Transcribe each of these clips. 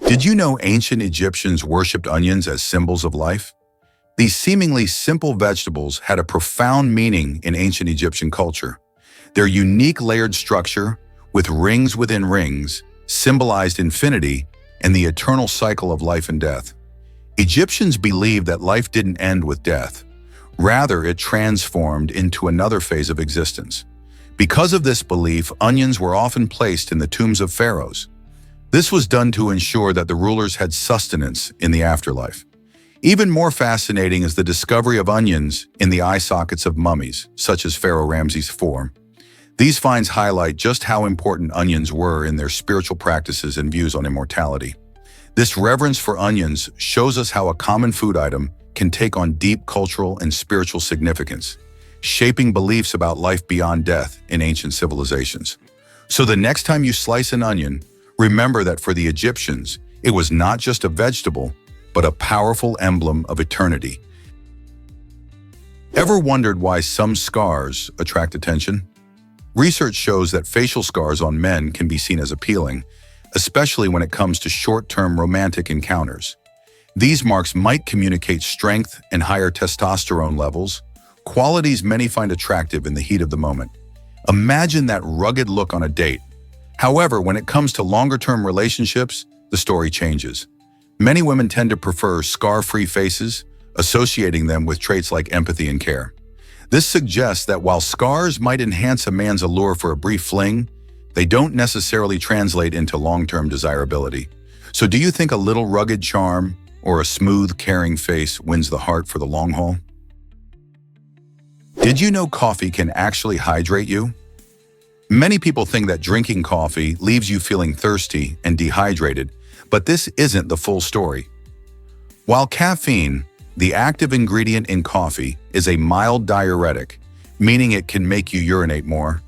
Did you know ancient Egyptians worshipped onions as symbols of life? These seemingly simple vegetables had a profound meaning in ancient Egyptian culture. Their unique layered structure, with rings within rings, symbolized infinity and the eternal cycle of life and death. Egyptians believed that life didn't end with death. Rather, it transformed into another phase of existence. Because of this belief, onions were often placed in the tombs of pharaohs. This was done to ensure that the rulers had sustenance in the afterlife. Even more fascinating is the discovery of onions in the eye sockets of mummies, such as Pharaoh Ramses IV. These finds highlight just how important onions were in their spiritual practices and views on immortality. This reverence for onions shows us how a common food item can take on deep cultural and spiritual significance, shaping beliefs about life beyond death in ancient civilizations. So the next time you slice an onion, remember that for the Egyptians, it was not just a vegetable, but a powerful emblem of eternity. Ever wondered why some scars attract attention? Research shows that facial scars on men can be seen as appealing, especially when it comes to short-term romantic encounters. These marks might communicate strength and higher testosterone levels, qualities many find attractive in the heat of the moment. Imagine that rugged look on a date. However, when it comes to longer-term relationships, the story changes. Many women tend to prefer scar-free faces, associating them with traits like empathy and care. This suggests that while scars might enhance a man's allure for a brief fling, they don't necessarily translate into long-term desirability. So do you think a little rugged charm or a smooth, caring face wins the heart for the long haul? Did you know coffee can actually hydrate you? Many people think that drinking coffee leaves you feeling thirsty and dehydrated, but this isn't the full story. While caffeine, the active ingredient in coffee, is a mild diuretic, meaning it can make you urinate more,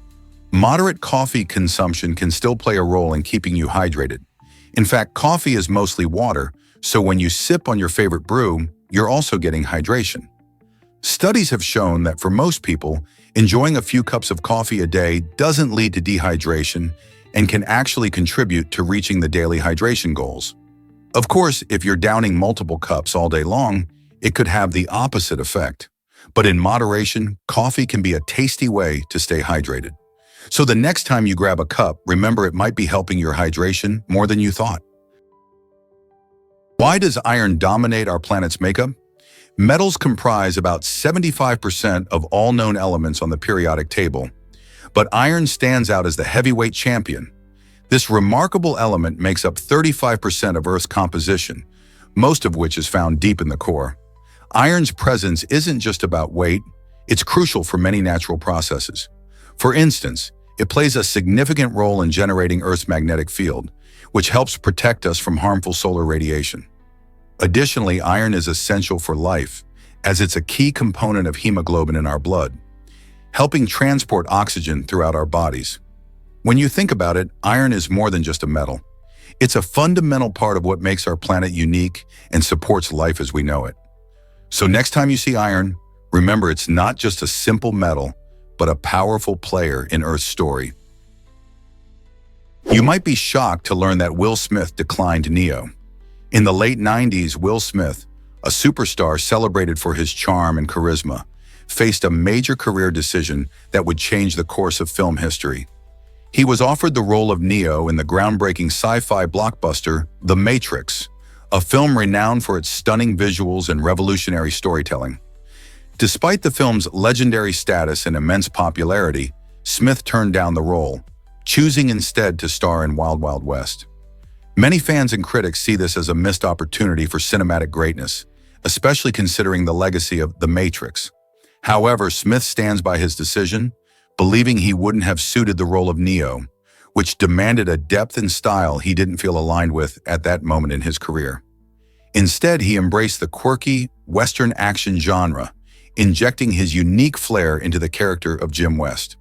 moderate coffee consumption can still play a role in keeping you hydrated. In fact, coffee is mostly water, so when you sip on your favorite brew, you're also getting hydration. Studies have shown that for most people, enjoying a few cups of coffee a day doesn't lead to dehydration and can actually contribute to reaching the daily hydration goals. Of course, if you're downing multiple cups all day long, it could have the opposite effect. But in moderation, coffee can be a tasty way to stay hydrated. So the next time you grab a cup, remember it might be helping your hydration more than you thought. Why does iron dominate our planet's makeup? Metals comprise about 75% of all known elements on the periodic table, but iron stands out as the heavyweight champion. This remarkable element makes up 35% of Earth's composition, most of which is found deep in the core. Iron's presence isn't just about weight, it's crucial for many natural processes. For instance, it plays a significant role in generating Earth's magnetic field, which helps protect us from harmful solar radiation. Additionally, iron is essential for life, as it's a key component of hemoglobin in our blood, helping transport oxygen throughout our bodies. When you think about it, iron is more than just a metal. It's a fundamental part of what makes our planet unique and supports life as we know it. So next time you see iron, remember it's not just a simple metal, but a powerful player in Earth's story. You might be shocked to learn that Will Smith declined Neo. In the late 90s, Will Smith, a superstar celebrated for his charm and charisma, faced a major career decision that would change the course of film history. He was offered the role of Neo in the groundbreaking sci-fi blockbuster The Matrix, a film renowned for its stunning visuals and revolutionary storytelling. Despite the film's legendary status and immense popularity, Smith turned down the role, choosing instead to star in Wild Wild West. Many fans and critics see this as a missed opportunity for cinematic greatness, especially considering the legacy of The Matrix. However, Smith stands by his decision, believing he wouldn't have suited the role of Neo, which demanded a depth and style he didn't feel aligned with at that moment in his career. Instead, he embraced the quirky, Western action genre, injecting his unique flair into the character of Jim West.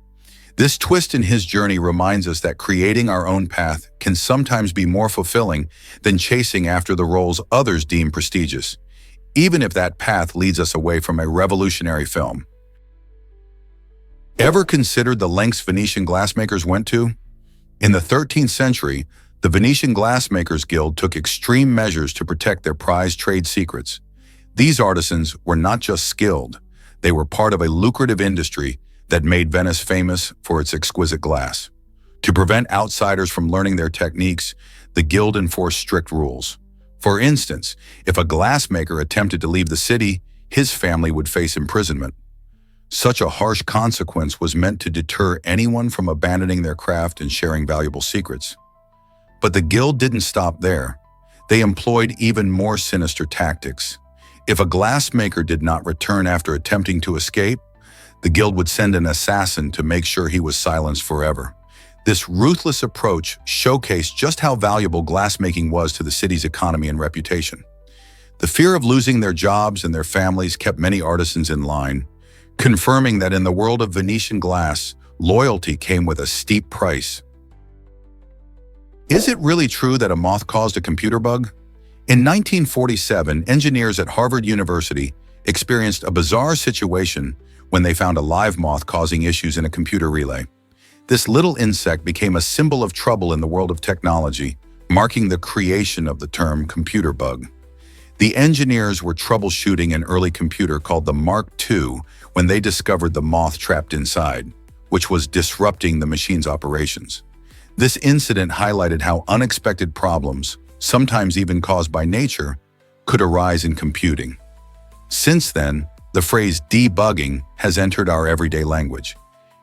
This twist in his journey reminds us that creating our own path can sometimes be more fulfilling than chasing after the roles others deem prestigious, even if that path leads us away from a revolutionary film. Ever considered the lengths Venetian glassmakers went to? In the 13th century, The Venetian Glassmakers Guild took extreme measures to protect their prized trade secrets. These artisans were not just skilled, they were part of a lucrative industry that made Venice famous for its exquisite glass. To prevent outsiders from learning their techniques, the guild enforced strict rules. For instance, if a glassmaker attempted to leave the city, his family would face imprisonment. Such a harsh consequence was meant to deter anyone from abandoning their craft and sharing valuable secrets. But the guild didn't stop there. They employed even more sinister tactics. If a glassmaker did not return after attempting to escape, the guild would send an assassin to make sure he was silenced forever. This ruthless approach showcased just how valuable glassmaking was to the city's economy and reputation. The fear of losing their jobs and their families kept many artisans in line, confirming that in the world of Venetian glass, loyalty came with a steep price. Is it really true that a moth caused a computer bug? In 1947, engineers at Harvard University experienced a bizarre situation when they found a live moth causing issues in a computer relay. This little insect became a symbol of trouble in the world of technology, marking the creation of the term computer bug. The engineers were troubleshooting an early computer called the Mark II when they discovered the moth trapped inside, which was disrupting the machine's operations. This incident highlighted how unexpected problems, sometimes even caused by nature, could arise in computing. Since then, the phrase debugging has entered our everyday language,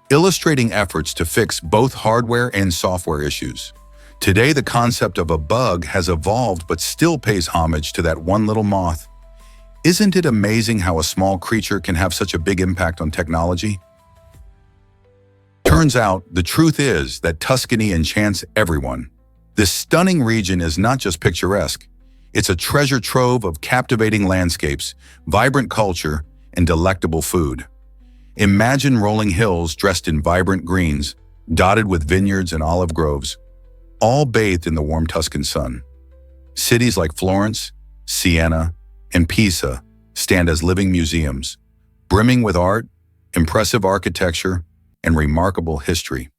illustrating efforts to fix both hardware and software issues. Today, the concept of a bug has evolved but still pays homage to that one little moth. Isn't it amazing how a small creature can have such a big impact on technology? Turns out, the truth is that Tuscany enchants everyone. This stunning region is not just picturesque. It's a treasure trove of captivating landscapes, vibrant culture, and delectable food. Imagine rolling hills dressed in vibrant greens, dotted with vineyards and olive groves, all bathed in the warm Tuscan sun. Cities like Florence, Siena, and Pisa stand as living museums, brimming with art, impressive architecture, and remarkable history.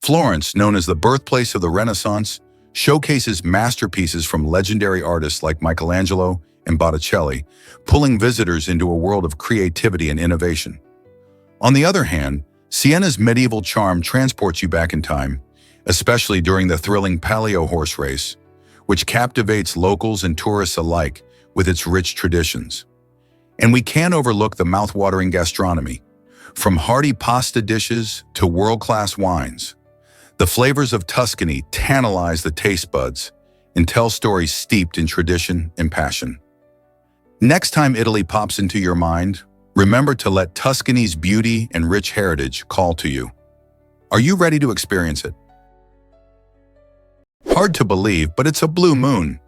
Florence, known as the birthplace of the Renaissance, showcases masterpieces from legendary artists like Michelangelo and Botticelli, pulling visitors into a world of creativity and innovation. On the other hand, Siena's medieval charm transports you back in time, especially during the thrilling Palio horse race, which captivates locals and tourists alike with its rich traditions. And we can't overlook the mouth-watering gastronomy. From hearty pasta dishes to world-class wines, the flavors of Tuscany tantalize the taste buds and tell stories steeped in tradition and passion. Next time Italy pops into your mind, remember to let Tuscany's beauty and rich heritage call to you. Are you ready to experience it? Hard to believe, but it's a blue moon.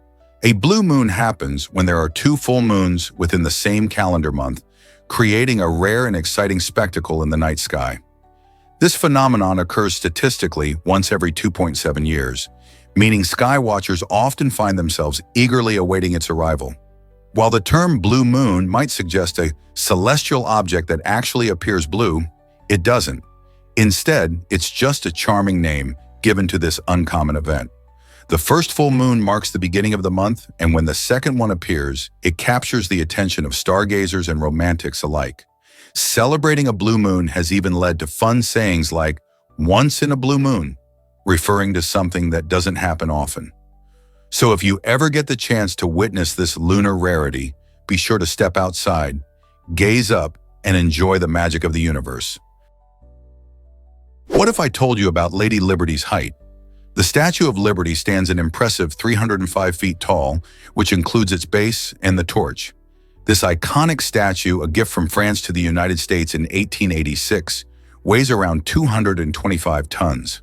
A blue moon happens when there are two full moons within the same calendar month, creating a rare and exciting spectacle in the night sky. This phenomenon occurs statistically once every 2.7 years, meaning sky watchers often find themselves eagerly awaiting its arrival. While the term blue moon might suggest a celestial object that actually appears blue, it doesn't. Instead, it's just a charming name given to this uncommon event. The first full moon marks the beginning of the month, and when the second one appears, it captures the attention of stargazers and romantics alike. Celebrating a blue moon has even led to fun sayings like, "once in a blue moon," referring to something that doesn't happen often. So if you ever get the chance to witness this lunar rarity, be sure to step outside, gaze up, and enjoy the magic of the universe. What if I told you about Lady Liberty's height? The Statue of Liberty stands an impressive 305 feet tall, which includes its base and the torch. This iconic statue, a gift from France to the United States in 1886, weighs around 225 tons.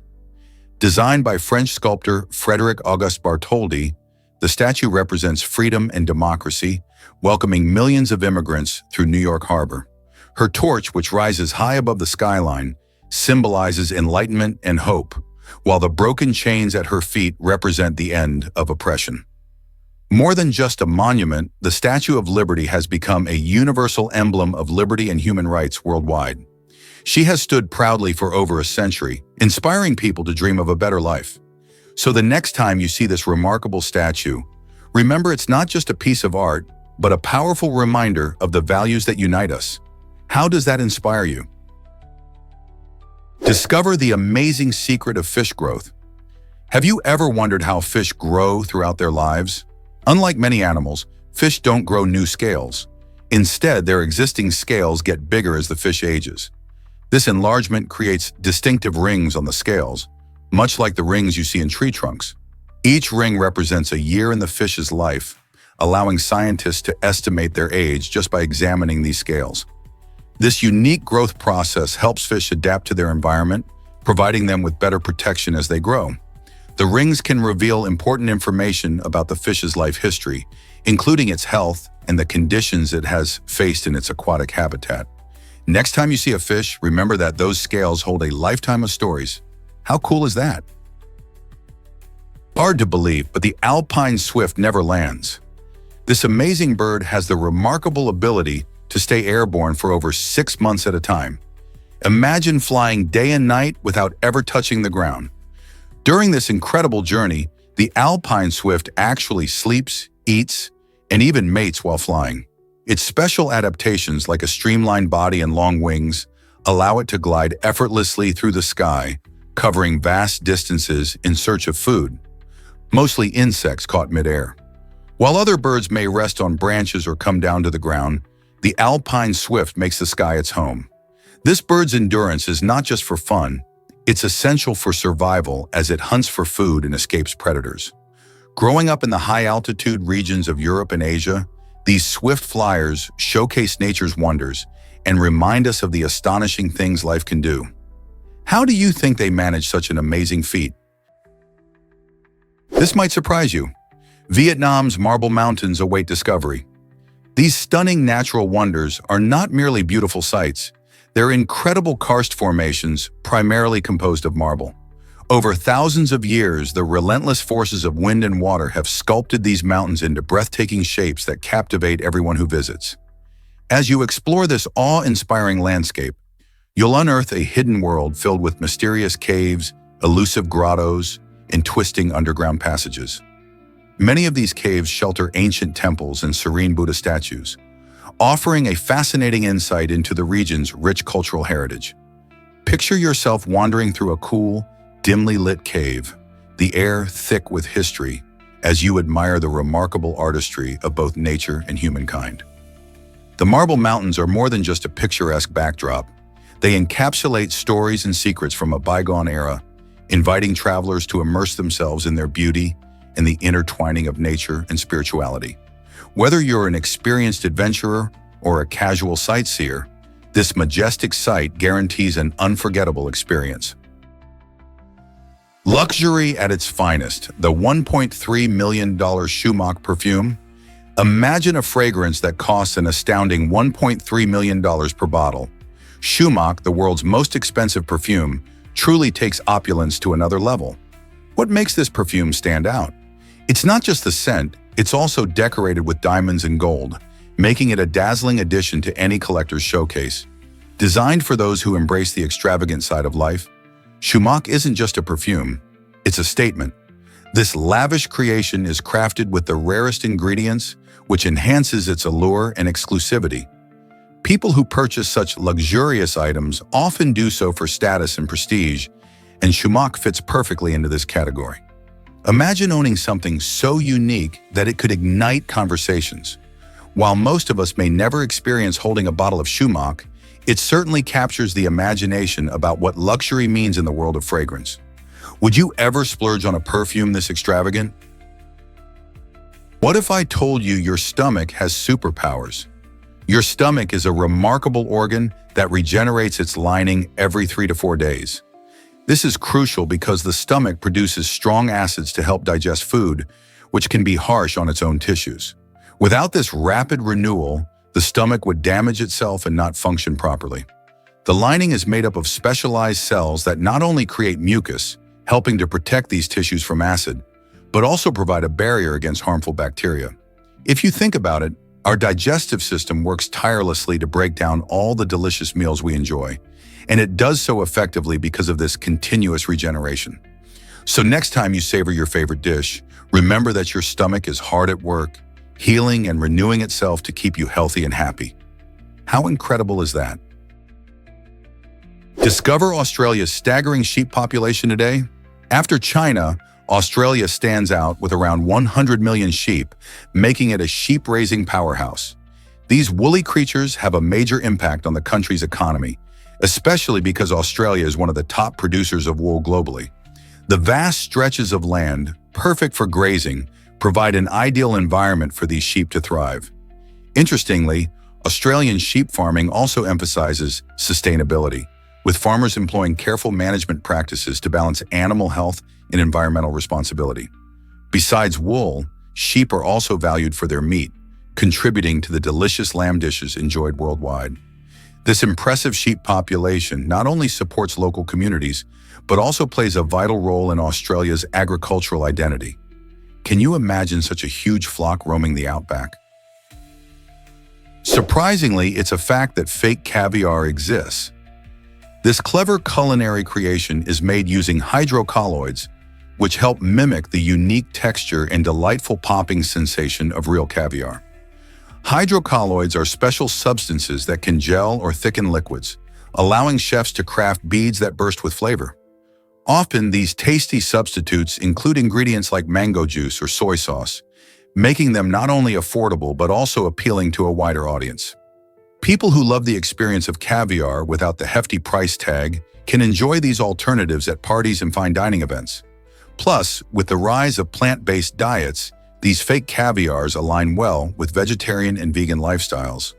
Designed by French sculptor Frédéric Auguste Bartholdi, the statue represents freedom and democracy, welcoming millions of immigrants through New York Harbor. Her torch, which rises high above the skyline, symbolizes enlightenment and hope, while the broken chains at her feet represent the end of oppression. More than just a monument, the Statue of Liberty has become a universal emblem of liberty and human rights worldwide. She has stood proudly for over a century, inspiring people to dream of a better life. So the next time you see this remarkable statue, remember it's not just a piece of art, but a powerful reminder of the values that unite us. How does that inspire you? Discover the amazing secret of fish growth. Have you ever wondered how fish grow throughout their lives? Unlike many animals, fish don't grow new scales. Instead, their existing scales get bigger as the fish ages. This enlargement creates distinctive rings on the scales, much like the rings you see in tree trunks. Each ring represents a year in the fish's life, allowing scientists to estimate their age just by examining these scales. This unique growth process helps fish adapt to their environment, providing them with better protection as they grow. The rings can reveal important information about the fish's life history, including its health and the conditions it has faced in its aquatic habitat. Next time you see a fish, remember that those scales hold a lifetime of stories. How cool is that? Hard to believe, but the alpine swift never lands. This amazing bird has the remarkable ability to stay airborne for over 6 months at a time. Imagine flying day and night without ever touching the ground. During this incredible journey, the alpine swift actually sleeps, eats, and even mates while flying. Its special adaptations, like a streamlined body and long wings, allow it to glide effortlessly through the sky, covering vast distances in search of food, mostly insects caught midair. While other birds may rest on branches or come down to the ground, the alpine swift makes the sky its home. This bird's endurance is not just for fun, it's essential for survival as it hunts for food and escapes predators. Growing up in the high-altitude regions of Europe and Asia, these swift flyers showcase nature's wonders and remind us of the astonishing things life can do. How do you think they manage such an amazing feat? This might surprise you. Vietnam's Marble Mountains await discovery. These stunning natural wonders are not merely beautiful sights, they're incredible karst formations primarily composed of marble. Over thousands of years, the relentless forces of wind and water have sculpted these mountains into breathtaking shapes that captivate everyone who visits. As you explore this awe-inspiring landscape, you'll unearth a hidden world filled with mysterious caves, elusive grottos, and twisting underground passages. Many of these caves shelter ancient temples and serene Buddha statues, offering a fascinating insight into the region's rich cultural heritage. Picture yourself wandering through a cool, dimly lit cave, the air thick with history, as you admire the remarkable artistry of both nature and humankind. The Marble Mountains are more than just a picturesque backdrop. They encapsulate stories and secrets from a bygone era, inviting travelers to immerse themselves in their beauty and the intertwining of nature and spirituality. Whether you're an experienced adventurer or a casual sightseer, this majestic sight guarantees an unforgettable experience. Luxury at its finest, the $1.3 million Schumach perfume. Imagine a fragrance that costs an astounding $1.3 million per bottle. Schumach, the world's most expensive perfume, truly takes opulence to another level. What makes this perfume stand out? It's not just the scent, it's also decorated with diamonds and gold, making it a dazzling addition to any collector's showcase. Designed for those who embrace the extravagant side of life, Schumach isn't just a perfume, it's a statement. This lavish creation is crafted with the rarest ingredients, which enhances its allure and exclusivity. People who purchase such luxurious items often do so for status and prestige, and Schumach fits perfectly into this category. Imagine owning something so unique that it could ignite conversations. While most of us may never experience holding a bottle of Schumach, it certainly captures the imagination about what luxury means in the world of fragrance. Would you ever splurge on a perfume this extravagant? What if I told you your stomach has superpowers? Your stomach is a remarkable organ that regenerates its lining every 3 to 4 days. This is crucial because the stomach produces strong acids to help digest food, which can be harsh on its own tissues. Without this rapid renewal, the stomach would damage itself and not function properly. The lining is made up of specialized cells that not only create mucus, helping to protect these tissues from acid, but also provide a barrier against harmful bacteria. If you think about it, our digestive system works tirelessly to break down all the delicious meals we enjoy, and it does so effectively because of this continuous regeneration. So next time you savor your favorite dish, remember that your stomach is hard at work, healing and renewing itself to keep you healthy and happy. How incredible is that? Discover Australia's staggering sheep population today. After China, Australia stands out with around 100 million sheep, making it a sheep-raising powerhouse. These woolly creatures have a major impact on the country's economy, especially because Australia is one of the top producers of wool globally. The vast stretches of land, perfect for grazing, provide an ideal environment for these sheep to thrive. Interestingly, Australian sheep farming also emphasizes sustainability, with farmers employing careful management practices to balance animal health and environmental responsibility. Besides wool, sheep are also valued for their meat, contributing to the delicious lamb dishes enjoyed worldwide. This impressive sheep population not only supports local communities, but also plays a vital role in Australia's agricultural identity. Can you imagine such a huge flock roaming the outback? Surprisingly, it's a fact that fake caviar exists. This clever culinary creation is made using hydrocolloids, which help mimic the unique texture and delightful popping sensation of real caviar. Hydrocolloids are special substances that can gel or thicken liquids, allowing chefs to craft beads that burst with flavor. Often, these tasty substitutes include ingredients like mango juice or soy sauce, making them not only affordable but also appealing to a wider audience. People who love the experience of caviar without the hefty price tag can enjoy these alternatives at parties and fine dining events. Plus, with the rise of plant-based diets, these fake caviars align well with vegetarian and vegan lifestyles.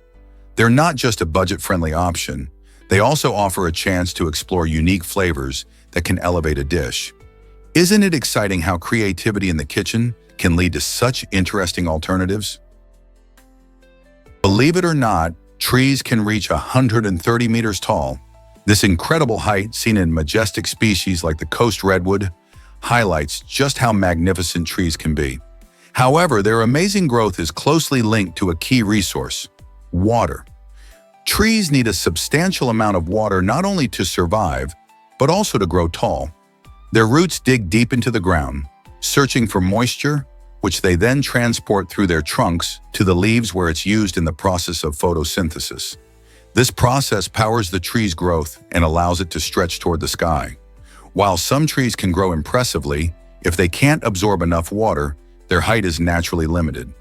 They're not just a budget-friendly option, they also offer a chance to explore unique flavors that can elevate a dish. Isn't it exciting how creativity in the kitchen can lead to such interesting alternatives? Believe it or not, trees can reach 130 meters tall. This incredible height, seen in majestic species like the coast redwood, highlights just how magnificent trees can be. However, their amazing growth is closely linked to a key resource: water. Trees need a substantial amount of water not only to survive, but also to grow tall. Their roots dig deep into the ground, searching for moisture, which they then transport through their trunks to the leaves where it's used in the process of photosynthesis. This process powers the tree's growth and allows it to stretch toward the sky. While some trees can grow impressively, if they can't absorb enough water, their height is naturally limited.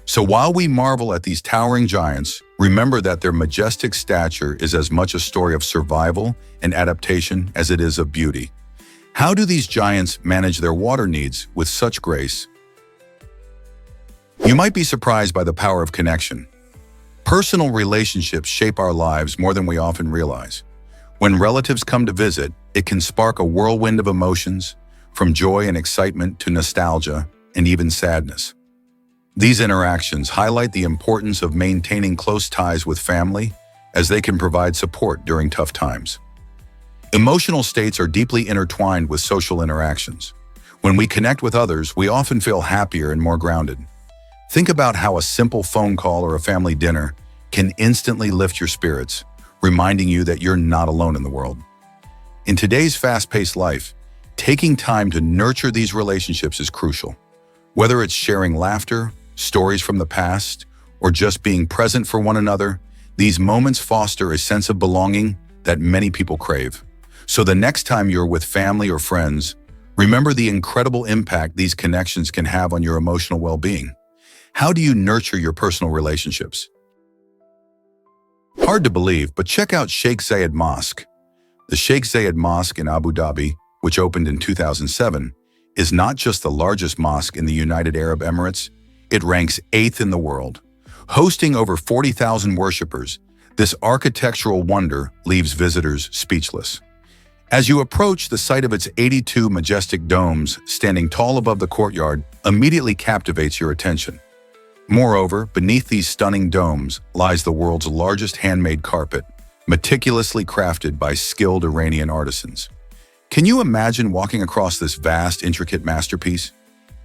So while we marvel at these towering giants, remember that their majestic stature is as much a story of survival and adaptation as it is of beauty. How do these giants manage their water needs with such grace? You might be surprised by the power of connection. Personal relationships shape our lives more than we often realize. When relatives come to visit, it can spark a whirlwind of emotions, from joy and excitement to nostalgia and even sadness. These interactions highlight the importance of maintaining close ties with family, as they can provide support during tough times. Emotional states are deeply intertwined with social interactions. When we connect with others, we often feel happier and more grounded. Think about how a simple phone call or a family dinner can instantly lift your spirits, reminding you that you're not alone in the world. In today's fast-paced life, taking time to nurture these relationships is crucial. Whether it's sharing laughter, stories from the past, or just being present for one another, these moments foster a sense of belonging that many people crave. So the next time you're with family or friends, remember the incredible impact these connections can have on your emotional well-being. How do you nurture your personal relationships? Hard to believe, but check out Sheikh Zayed Mosque. The Sheikh Zayed Mosque in Abu Dhabi, which opened in 2007, is not just the largest mosque in the United Arab Emirates, it ranks 8th in the world. Hosting over 40,000 worshippers, this architectural wonder leaves visitors speechless. As you approach, the sight of its 82 majestic domes standing tall above the courtyard immediately captivates your attention. Moreover, beneath these stunning domes lies the world's largest handmade carpet, meticulously crafted by skilled Iranian artisans. Can you imagine walking across this vast, intricate masterpiece?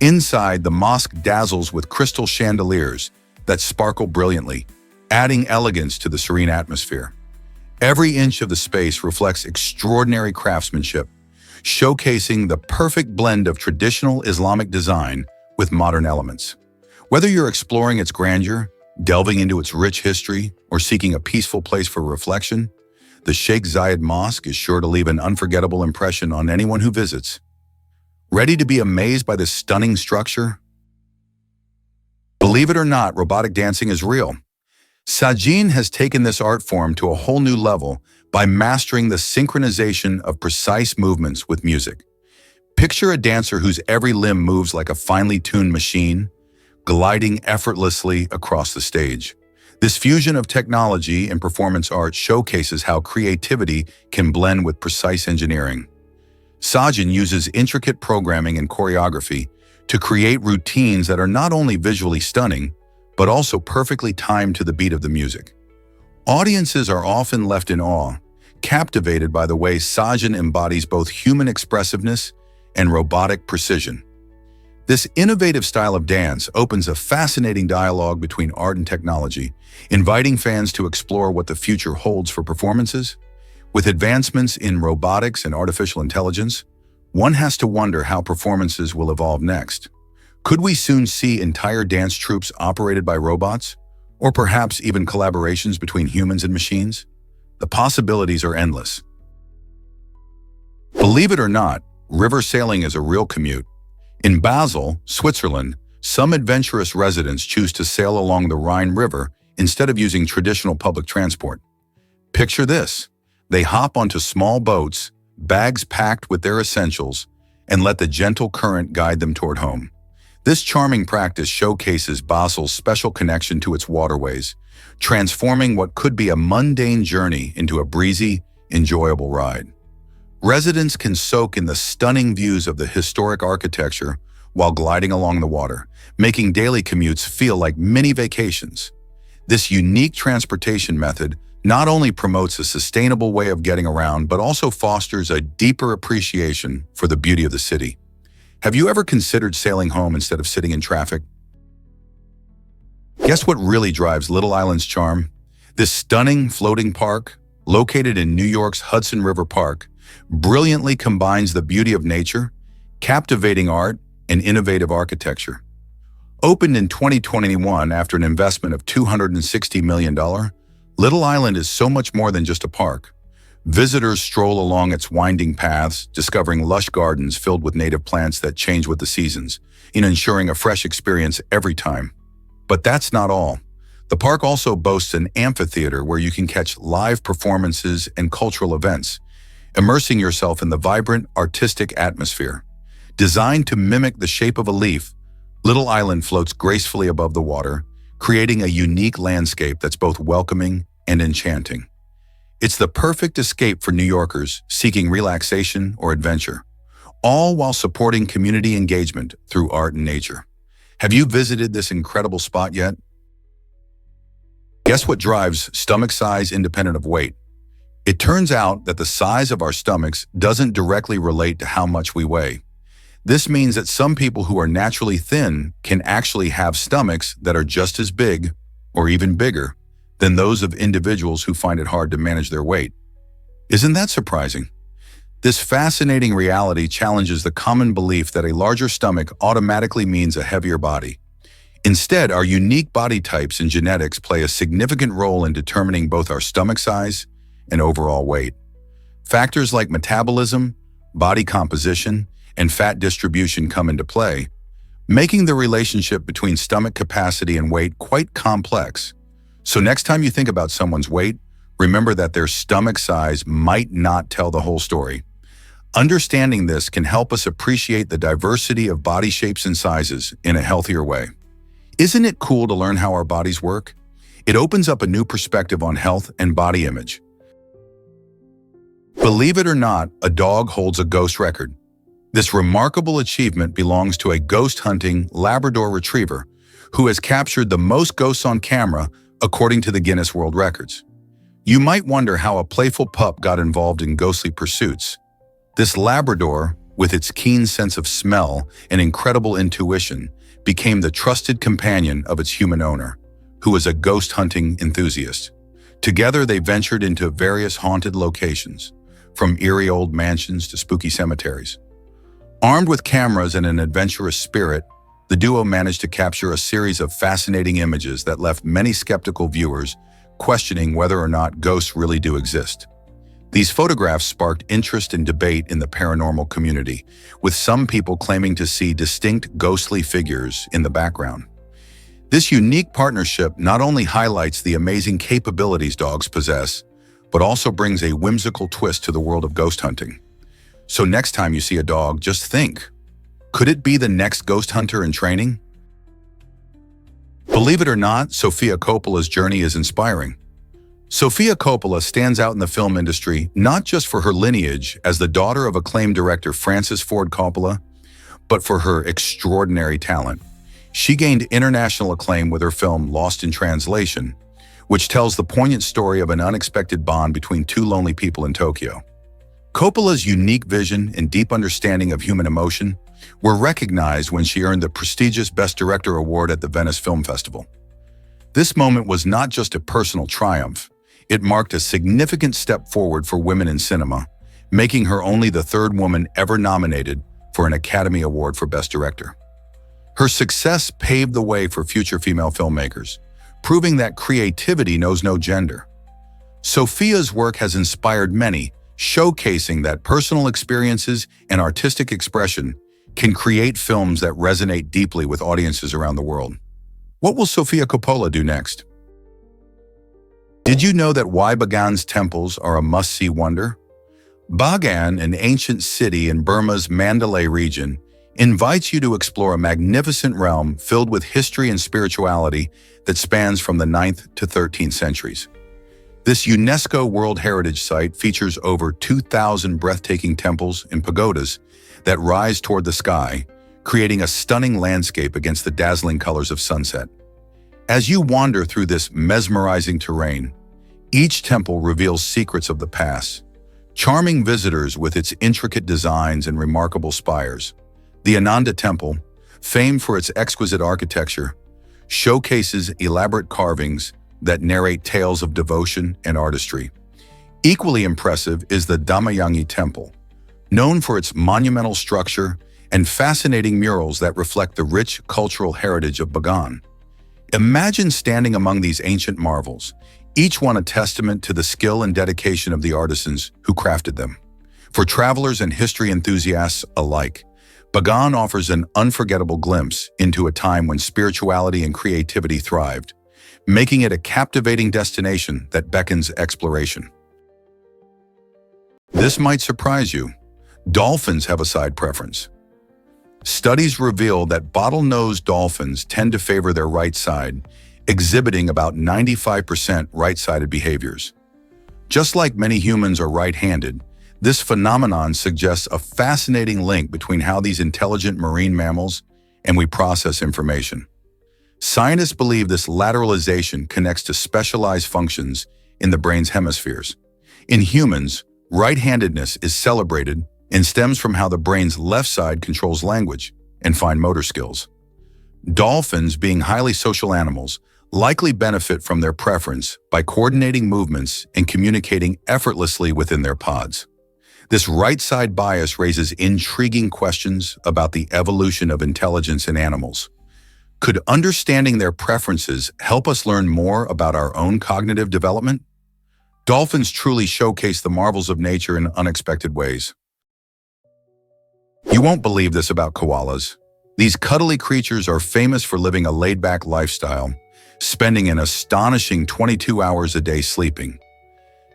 Inside, the mosque dazzles with crystal chandeliers that sparkle brilliantly, adding elegance to the serene atmosphere. Every inch of the space reflects extraordinary craftsmanship, showcasing the perfect blend of traditional Islamic design with modern elements. Whether you're exploring its grandeur, delving into its rich history, or seeking a peaceful place for reflection, the Sheikh Zayed Mosque is sure to leave an unforgettable impression on anyone who visits. Ready to be amazed by this stunning structure? Believe it or not, robotic dancing is real. Sajin has taken this art form to a whole new level by mastering the synchronization of precise movements with music. Picture a dancer whose every limb moves like a finely tuned machine, gliding effortlessly across the stage. This fusion of technology and performance art showcases how creativity can blend with precise engineering. Sajin uses intricate programming and choreography to create routines that are not only visually stunning, but also perfectly timed to the beat of the music. Audiences are often left in awe, captivated by the way Sajin embodies both human expressiveness and robotic precision. This innovative style of dance opens a fascinating dialogue between art and technology, inviting fans to explore what the future holds for performances. With advancements in robotics and artificial intelligence, one has to wonder how performances will evolve next. Could we soon see entire dance troupes operated by robots? Or perhaps even collaborations between humans and machines? The possibilities are endless. Believe it or not, river sailing is a real commute. In Basel, Switzerland, some adventurous residents choose to sail along the Rhine River instead of using traditional public transport. Picture this. They hop onto small boats, bags packed with their essentials, and let the gentle current guide them toward home. This charming practice showcases Basel's special connection to its waterways, transforming what could be a mundane journey into a breezy, enjoyable ride. Residents can soak in the stunning views of the historic architecture while gliding along the water, making daily commutes feel like mini vacations. This unique transportation method not only promotes a sustainable way of getting around, but also fosters a deeper appreciation for the beauty of the city. Have you ever considered sailing home instead of sitting in traffic? Guess what really drives Little Island's charm? This stunning floating park, located in New York's Hudson River Park, brilliantly combines the beauty of nature, captivating art, and innovative architecture. Opened in 2021 after an investment of $260 million, Little Island is so much more than just a park. Visitors stroll along its winding paths, discovering lush gardens filled with native plants that change with the seasons, ensuring a fresh experience every time. But that's not all. The park also boasts an amphitheater where you can catch live performances and cultural events, immersing yourself in the vibrant, artistic atmosphere. Designed to mimic the shape of a leaf, Little Island floats gracefully above the water, creating a unique landscape that's both welcoming and enchanting. It's the perfect escape for New Yorkers seeking relaxation or adventure, all while supporting community engagement through art and nature. Have you visited this incredible spot yet? Guess what drives stomach size independent of weight? It turns out that the size of our stomachs doesn't directly relate to how much we weigh. This means that some people who are naturally thin can actually have stomachs that are just as big or even bigger than those of individuals who find it hard to manage their weight. Isn't that surprising? This fascinating reality challenges the common belief that a larger stomach automatically means a heavier body. Instead, our unique body types and genetics play a significant role in determining both our stomach size and overall weight. Factors like metabolism, body composition, and fat distribution come into play, making the relationship between stomach capacity and weight quite complex. So next time you think about someone's weight, remember that their stomach size might not tell the whole story. Understanding this can help us appreciate the diversity of body shapes and sizes in a healthier way. Isn't it cool to learn how our bodies work? It opens up a new perspective on health and body image. Believe it or not, a dog holds a ghost record. This remarkable achievement belongs to a ghost-hunting Labrador Retriever who has captured the most ghosts on camera according to the Guinness World Records. You might wonder how a playful pup got involved in ghostly pursuits. This Labrador, with its keen sense of smell and incredible intuition, became the trusted companion of its human owner, who was a ghost hunting enthusiast. Together, they ventured into various haunted locations, from eerie old mansions to spooky cemeteries. Armed with cameras and an adventurous spirit, the duo managed to capture a series of fascinating images that left many skeptical viewers questioning whether or not ghosts really do exist. These photographs sparked interest and debate in the paranormal community, with some people claiming to see distinct ghostly figures in the background. This unique partnership not only highlights the amazing capabilities dogs possess, but also brings a whimsical twist to the world of ghost hunting. So next time you see a dog, just think, could it be the next ghost hunter in training? Believe it or not, Sofia Coppola's journey is inspiring. Sofia Coppola stands out in the film industry not just for her lineage as the daughter of acclaimed director Francis Ford Coppola, but for her extraordinary talent. She gained international acclaim with her film Lost in Translation, which tells the poignant story of an unexpected bond between two lonely people in Tokyo. Coppola's unique vision and deep understanding of human emotion were recognized when she earned the prestigious Best Director award at the Venice Film Festival. This moment was not just a personal triumph. It marked a significant step forward for women in cinema, making her only the third woman ever nominated for an Academy Award for Best Director. Her success paved the way for future female filmmakers, proving that creativity knows no gender. Sofia's work has inspired many, showcasing that personal experiences and artistic expression can create films that resonate deeply with audiences around the world. What will Sofia Coppola do next? Did you know that why Bagan's temples are a must-see wonder? Bagan, an ancient city in Burma's Mandalay region, invites you to explore a magnificent realm filled with history and spirituality that spans from the 9th to 13th centuries. This UNESCO World Heritage Site features over 2,000 breathtaking temples and pagodas that rise toward the sky, creating a stunning landscape against the dazzling colors of sunset. As you wander through this mesmerizing terrain, each temple reveals secrets of the past, charming visitors with its intricate designs and remarkable spires. The Ananda Temple, famed for its exquisite architecture, showcases elaborate carvings that narrate tales of devotion and artistry. Equally impressive is the Damayangi Temple, known for its monumental structure and fascinating murals that reflect the rich cultural heritage of Bagan. Imagine standing among these ancient marvels, each one a testament to the skill and dedication of the artisans who crafted them. For travelers and history enthusiasts alike, Bagan offers an unforgettable glimpse into a time when spirituality and creativity thrived, making it a captivating destination that beckons exploration. This might surprise you. Dolphins have a side preference. Studies reveal that bottlenose dolphins tend to favor their right side, exhibiting about 95% right-sided behaviors. Just like many humans are right-handed, this phenomenon suggests a fascinating link between how these intelligent marine mammals and we process information. Scientists believe this lateralization connects to specialized functions in the brain's hemispheres. In humans, right-handedness is celebrated and stems from how the brain's left side controls language and fine motor skills. Dolphins, being highly social animals, likely benefit from their preference by coordinating movements and communicating effortlessly within their pods. This right-side bias raises intriguing questions about the evolution of intelligence in animals. Could understanding their preferences help us learn more about our own cognitive development? Dolphins truly showcase the marvels of nature in unexpected ways. You won't believe this about koalas. These cuddly creatures are famous for living a laid-back lifestyle, spending an astonishing 22 hours a day sleeping.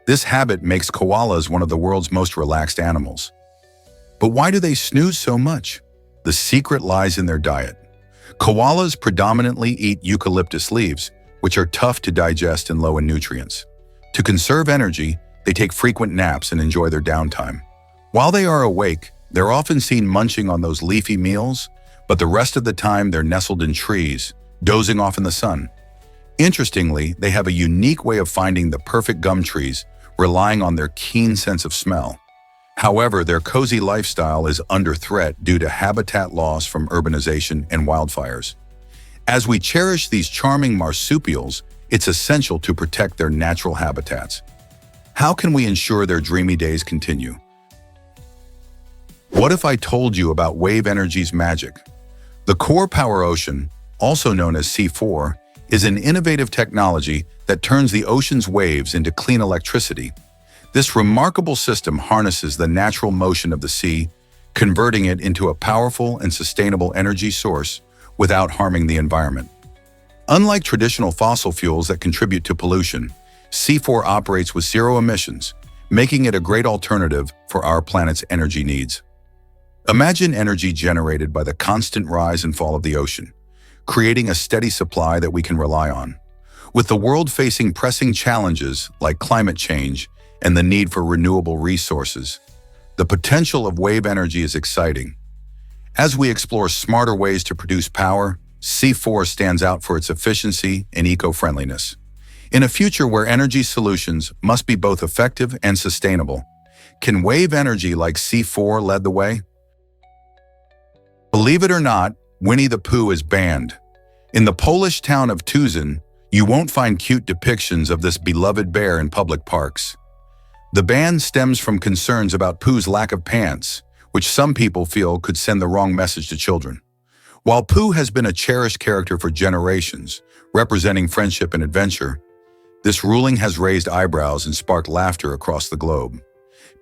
This habit makes koalas one of the world's most relaxed animals. But why do they snooze so much? The secret lies in their diet. Koalas predominantly eat eucalyptus leaves, which are tough to digest and low in nutrients. To conserve energy, they take frequent naps and enjoy their downtime. While they are awake, they're often seen munching on those leafy meals, but the rest of the time they're nestled in trees, dozing off in the sun. Interestingly, they have a unique way of finding the perfect gum trees, relying on their keen sense of smell. However, their cozy lifestyle is under threat due to habitat loss from urbanization and wildfires. As we cherish these charming marsupials, it's essential to protect their natural habitats. How can we ensure their dreamy days continue? What if I told you about wave energy's magic? The core power ocean, also known as C4, is an innovative technology that turns the ocean's waves into clean electricity. This remarkable system harnesses the natural motion of the sea, converting it into a powerful and sustainable energy source without harming the environment. Unlike traditional fossil fuels that contribute to pollution, C4 operates with zero emissions, making it a great alternative for our planet's energy needs. Imagine energy generated by the constant rise and fall of the ocean, creating a steady supply that we can rely on. With the world facing pressing challenges like climate change and the need for renewable resources, the potential of wave energy is exciting. As we explore smarter ways to produce power, C4 stands out for its efficiency and eco-friendliness. In a future where energy solutions must be both effective and sustainable, can wave energy like C4 lead the way? Believe it or not, Winnie the Pooh is banned. In the Polish town of Tuzin, you won't find cute depictions of this beloved bear in public parks. The ban stems from concerns about Pooh's lack of pants, which some people feel could send the wrong message to children. While Pooh has been a cherished character for generations, representing friendship and adventure, this ruling has raised eyebrows and sparked laughter across the globe.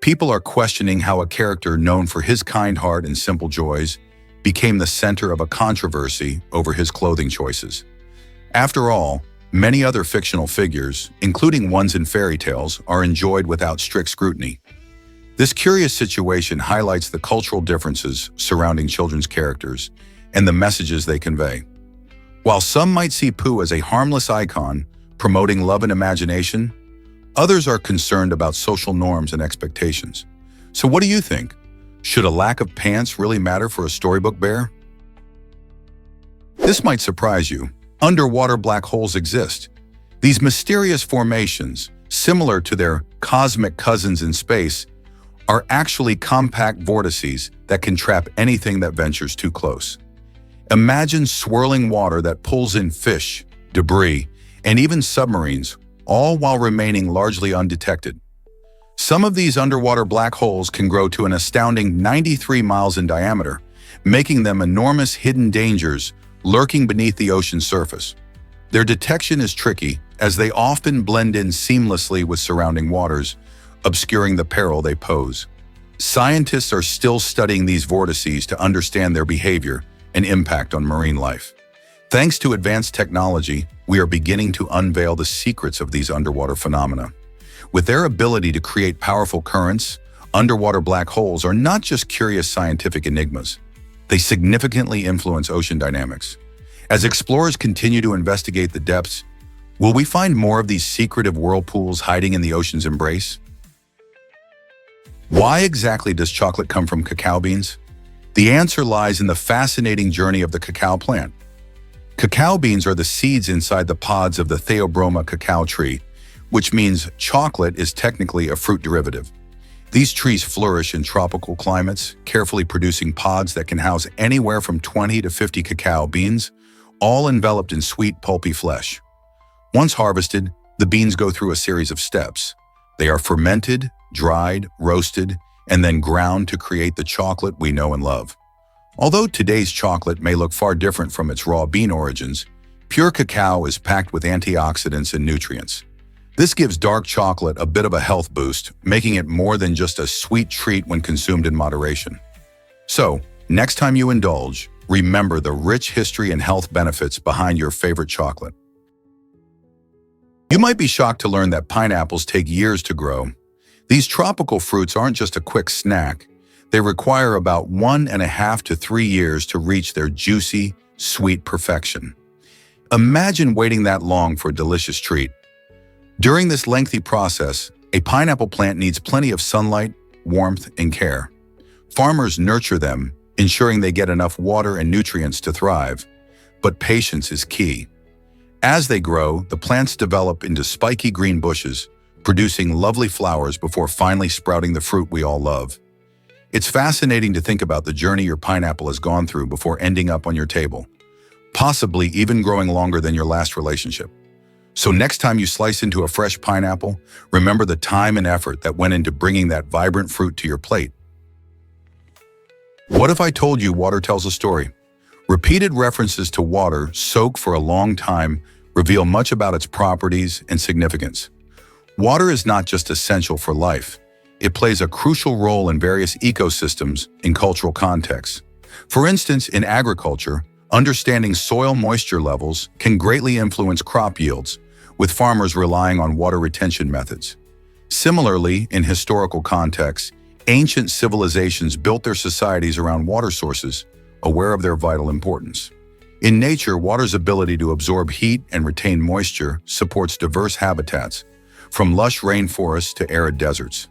People are questioning how a character known for his kind heart and simple joys became the center of a controversy over his clothing choices. After all, many other fictional figures, including ones in fairy tales, are enjoyed without strict scrutiny. This curious situation highlights the cultural differences surrounding children's characters and the messages they convey. While some might see Pooh as a harmless icon, promoting love and imagination, others are concerned about social norms and expectations. So what do you think? Should a lack of pants really matter for a storybook bear? This might surprise you. Underwater black holes exist. These mysterious formations, similar to their cosmic cousins in space, are actually compact vortices that can trap anything that ventures too close. Imagine swirling water that pulls in fish, debris, and even submarines, all while remaining largely undetected. Some of these underwater black holes can grow to an astounding 93 miles in diameter, making them enormous hidden dangers lurking beneath the ocean's surface. Their detection is tricky, as they often blend in seamlessly with surrounding waters, obscuring the peril they pose. Scientists are still studying these vortices to understand their behavior and impact on marine life. Thanks to advanced technology, we are beginning to unveil the secrets of these underwater phenomena. With their ability to create powerful currents, underwater black holes are not just curious scientific enigmas. They significantly influence ocean dynamics. As explorers continue to investigate the depths, will we find more of these secretive whirlpools hiding in the ocean's embrace? Why exactly does chocolate come from cacao beans? The answer lies in the fascinating journey of the cacao plant. Cacao beans are the seeds inside the pods of the Theobroma cacao tree, which means chocolate is technically a fruit derivative. These trees flourish in tropical climates, carefully producing pods that can house anywhere from 20 to 50 cacao beans, all enveloped in sweet, pulpy flesh. Once harvested, the beans go through a series of steps. They are fermented, dried, roasted, and then ground to create the chocolate we know and love. Although today's chocolate may look far different from its raw bean origins, pure cacao is packed with antioxidants and nutrients. This gives dark chocolate a bit of a health boost, making it more than just a sweet treat when consumed in moderation. So, next time you indulge, remember the rich history and health benefits behind your favorite chocolate. You might be shocked to learn that pineapples take years to grow. These tropical fruits aren't just a quick snack. They require about 1.5 to 3 years to reach their juicy, sweet perfection. Imagine waiting that long for a delicious treat. During this lengthy process, a pineapple plant needs plenty of sunlight, warmth, and care. Farmers nurture them, ensuring they get enough water and nutrients to thrive. But patience is key. As they grow, the plants develop into spiky green bushes, producing lovely flowers before finally sprouting the fruit we all love. It's fascinating to think about the journey your pineapple has gone through before ending up on your table, possibly even growing longer than your last relationship. So next time you slice into a fresh pineapple, remember the time and effort that went into bringing that vibrant fruit to your plate. What if I told you water tells a story? Repeated references to water soaked for a long time reveal much about its properties and significance. Water is not just essential for life. It plays a crucial role in various ecosystems in cultural contexts. For instance, in agriculture, understanding soil moisture levels can greatly influence crop yields, with farmers relying on water retention methods. Similarly, in historical contexts, ancient civilizations built their societies around water sources, aware of their vital importance. In nature, water's ability to absorb heat and retain moisture supports diverse habitats, from lush rainforests to arid deserts.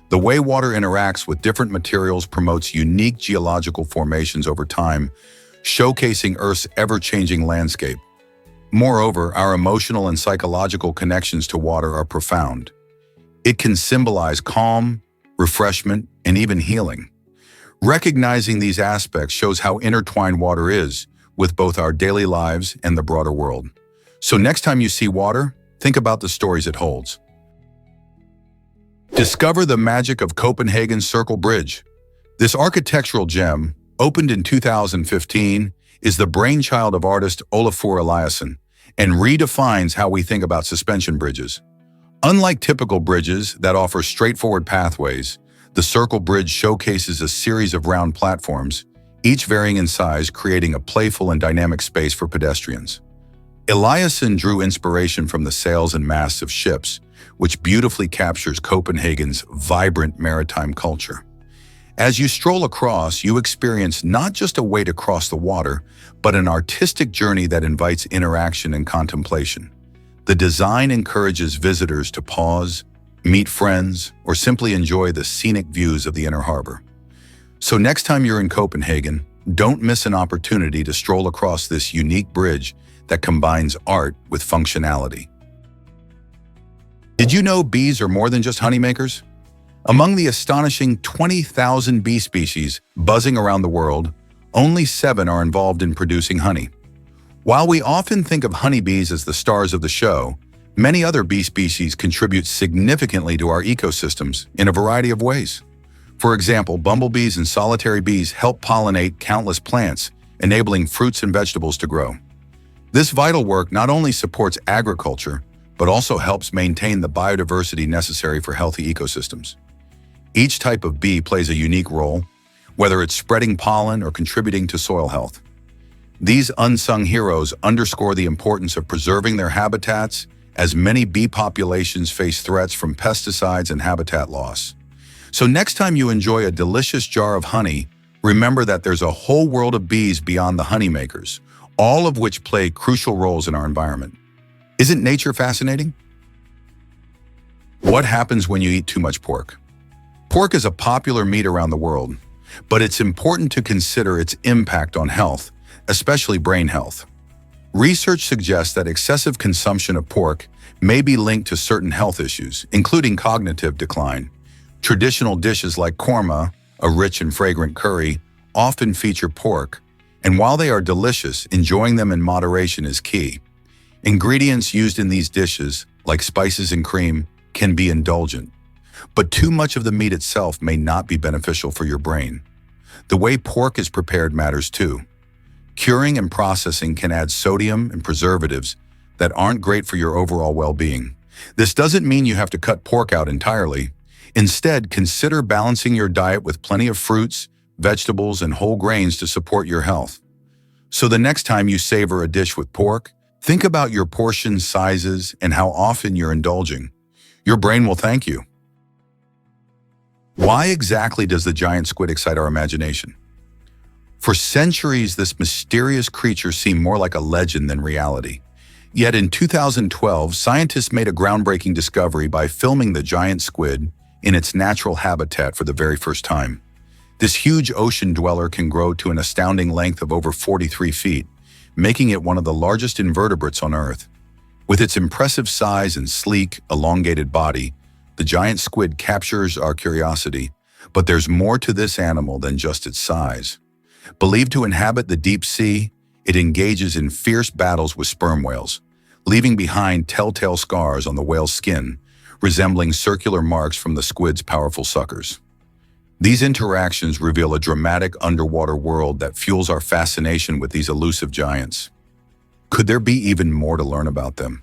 The way water interacts with different materials promotes unique geological formations over time, showcasing Earth's ever-changing landscape. Moreover, our emotional and psychological connections to water are profound. It can symbolize calm, refreshment, and even healing. Recognizing these aspects shows how intertwined water is with both our daily lives and the broader world. So next time you see water, think about the stories it holds. Discover the magic of Copenhagen's Circle Bridge. This architectural gem, opened in 2015, is the brainchild of artist Olafur Eliasson and redefines how we think about suspension bridges. Unlike typical bridges that offer straightforward pathways, the Circle Bridge showcases a series of round platforms, each varying in size, creating a playful and dynamic space for pedestrians. Eliasson drew inspiration from the sails and masts of ships, which beautifully captures Copenhagen's vibrant maritime culture. As you stroll across, you experience not just a way to cross the water, but an artistic journey that invites interaction and contemplation. The design encourages visitors to pause, meet friends, or simply enjoy the scenic views of the inner harbor. So next time you're in Copenhagen, don't miss an opportunity to stroll across this unique bridge that combines art with functionality. Did you know bees are more than just honeymakers? Among the astonishing 20,000 bee species buzzing around the world, only 7 are involved in producing honey. While we often think of honeybees as the stars of the show, many other bee species contribute significantly to our ecosystems in a variety of ways. For example, bumblebees and solitary bees help pollinate countless plants, enabling fruits and vegetables to grow. This vital work not only supports agriculture, but also helps maintain the biodiversity necessary for healthy ecosystems. Each type of bee plays a unique role, whether it's spreading pollen or contributing to soil health. These unsung heroes underscore the importance of preserving their habitats, as many bee populations face threats from pesticides and habitat loss. So next time you enjoy a delicious jar of honey, remember that there's a whole world of bees beyond the honeymakers, all of which play crucial roles in our environment. Isn't nature fascinating? What happens when you eat too much pork? Pork is a popular meat around the world, but it's important to consider its impact on health, especially brain health. Research suggests that excessive consumption of pork may be linked to certain health issues, including cognitive decline. Traditional dishes like korma, a rich and fragrant curry, often feature pork, and while they are delicious, enjoying them in moderation is key. Ingredients used in these dishes, like spices and cream, can be indulgent, but too much of the meat itself may not be beneficial for your brain. The way pork is prepared matters too. Curing and processing can add sodium and preservatives that aren't great for your overall well-being. This doesn't mean you have to cut pork out entirely. Instead, consider balancing your diet with plenty of fruits, vegetables, and whole grains to support your health. So the next time you savor a dish with pork, think about your portion sizes and how often you're indulging. Your brain will thank you. Why exactly does the giant squid excite our imagination? For centuries, this mysterious creature seemed more like a legend than reality. Yet in 2012, scientists made a groundbreaking discovery by filming the giant squid in its natural habitat for the very first time. This huge ocean dweller can grow to an astounding length of over 43 feet, making it one of the largest invertebrates on Earth. With its impressive size and sleek, elongated body, the giant squid captures our curiosity, but there's more to this animal than just its size. Believed to inhabit the deep sea, it engages in fierce battles with sperm whales, leaving behind telltale scars on the whale's skin, resembling circular marks from the squid's powerful suckers. These interactions reveal a dramatic underwater world that fuels our fascination with these elusive giants. Could there be even more to learn about them?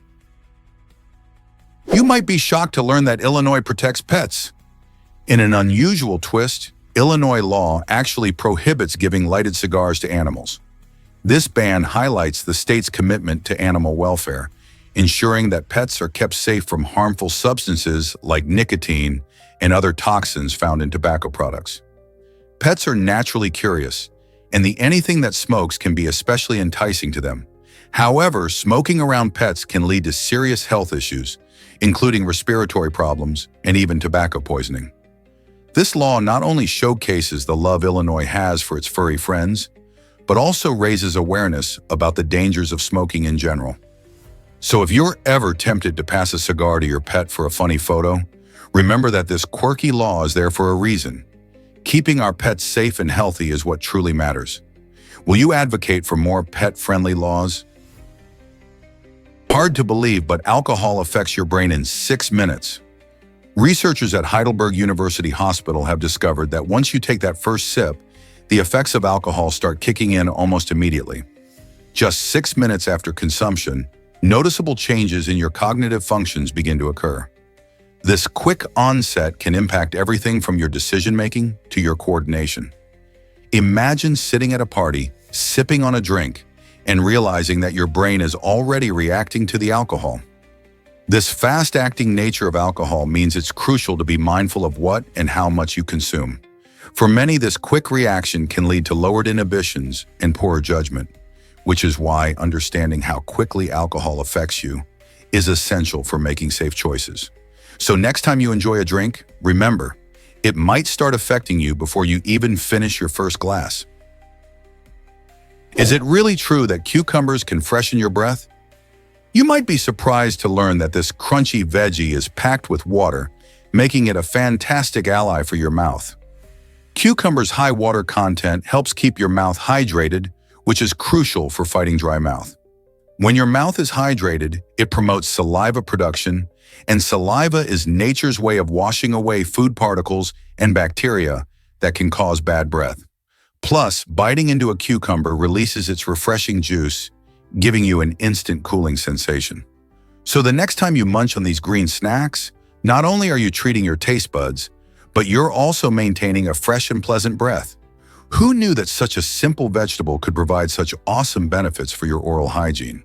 You might be shocked to learn that Illinois protects pets. In an unusual twist, Illinois law actually prohibits giving lighted cigars to animals. This ban highlights the state's commitment to animal welfare, ensuring that pets are kept safe from harmful substances like nicotine and other toxins found in tobacco products. Pets are naturally curious, and anything that smokes can be especially enticing to them. However, smoking around pets can lead to serious health issues, including respiratory problems and even tobacco poisoning. This law not only showcases the love Illinois has for its furry friends, but also raises awareness about the dangers of smoking in general. So if you're ever tempted to pass a cigar to your pet for a funny photo, remember that this quirky law is there for a reason. Keeping our pets safe and healthy is what truly matters. Will you advocate for more pet-friendly laws? Hard to believe, but alcohol affects your brain in 6 minutes. Researchers at Heidelberg University Hospital have discovered that once you take that first sip, the effects of alcohol start kicking in almost immediately. Just 6 minutes after consumption, noticeable changes in your cognitive functions begin to occur. This quick onset can impact everything from your decision-making to your coordination. Imagine sitting at a party, sipping on a drink, and realizing that your brain is already reacting to the alcohol. This fast-acting nature of alcohol means it's crucial to be mindful of what and how much you consume. For many, this quick reaction can lead to lowered inhibitions and poorer judgment, which is why understanding how quickly alcohol affects you is essential for making safe choices. So next time you enjoy a drink, remember, it might start affecting you before you even finish your first glass. Is it really true that cucumbers can freshen your breath? You might be surprised to learn that this crunchy veggie is packed with water, making it a fantastic ally for your mouth. Cucumber's high water content helps keep your mouth hydrated, which is crucial for fighting dry mouth. When your mouth is hydrated, it promotes saliva production, and saliva is nature's way of washing away food particles and bacteria that can cause bad breath. Plus, biting into a cucumber releases its refreshing juice, giving you an instant cooling sensation. So the next time you munch on these green snacks, not only are you treating your taste buds, but you're also maintaining a fresh and pleasant breath. Who knew that such a simple vegetable could provide such awesome benefits for your oral hygiene?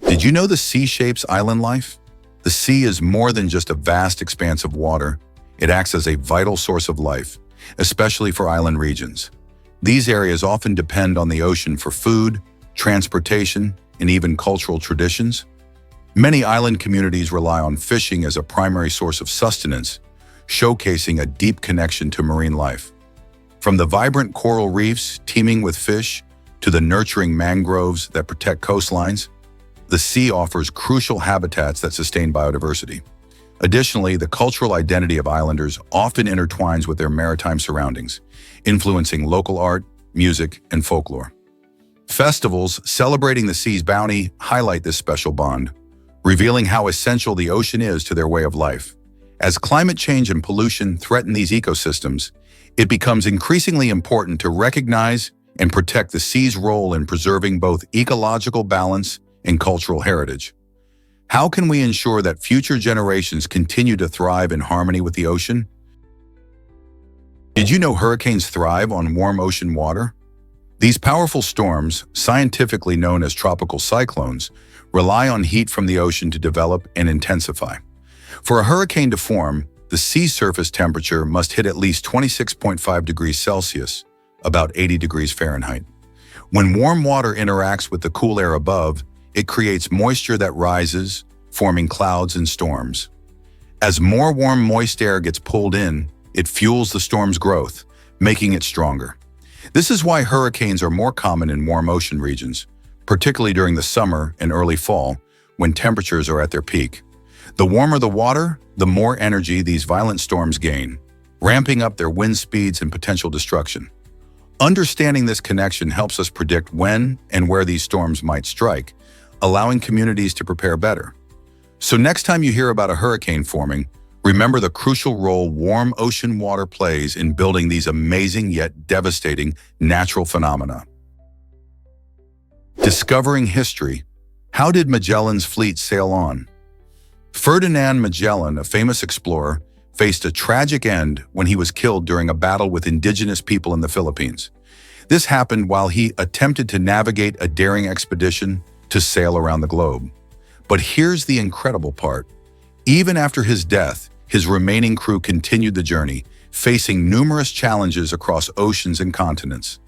Did you know the sea shapes island life? The sea is more than just a vast expanse of water. It acts as a vital source of life, especially for island regions. These areas often depend on the ocean for food, transportation, and even cultural traditions. Many island communities rely on fishing as a primary source of sustenance, showcasing a deep connection to marine life. From the vibrant coral reefs teeming with fish to the nurturing mangroves that protect coastlines, the sea offers crucial habitats that sustain biodiversity. Additionally, the cultural identity of islanders often intertwines with their maritime surroundings, influencing local art, music, and folklore. Festivals celebrating the sea's bounty highlight this special bond, revealing how essential the ocean is to their way of life. As climate change and pollution threaten these ecosystems, it becomes increasingly important to recognize and protect the sea's role in preserving both ecological balance and cultural heritage. How can we ensure that future generations continue to thrive in harmony with the ocean? Did you know hurricanes thrive on warm ocean water? These powerful storms, scientifically known as tropical cyclones, rely on heat from the ocean to develop and intensify. For a hurricane to form, the sea surface temperature must hit at least 26.5 degrees Celsius, about 80 degrees Fahrenheit. When warm water interacts with the cool air above, it creates moisture that rises, forming clouds and storms. As more warm, moist air gets pulled in, it fuels the storm's growth, making it stronger. This is why hurricanes are more common in warm ocean regions, particularly during the summer and early fall, when temperatures are at their peak. The warmer the water, the more energy these violent storms gain, ramping up their wind speeds and potential destruction. Understanding this connection helps us predict when and where these storms might strike, allowing communities to prepare better. So next time you hear about a hurricane forming, remember the crucial role warm ocean water plays in building these amazing yet devastating natural phenomena. Discovering history. How did Magellan's fleet sail on? Ferdinand Magellan, a famous explorer, faced a tragic end when he was killed during a battle with indigenous people in the Philippines. This happened while he attempted to navigate a daring expedition to sail around the globe. But here's the incredible part. Even after his death, his remaining crew continued the journey, facing numerous challenges across oceans and continents.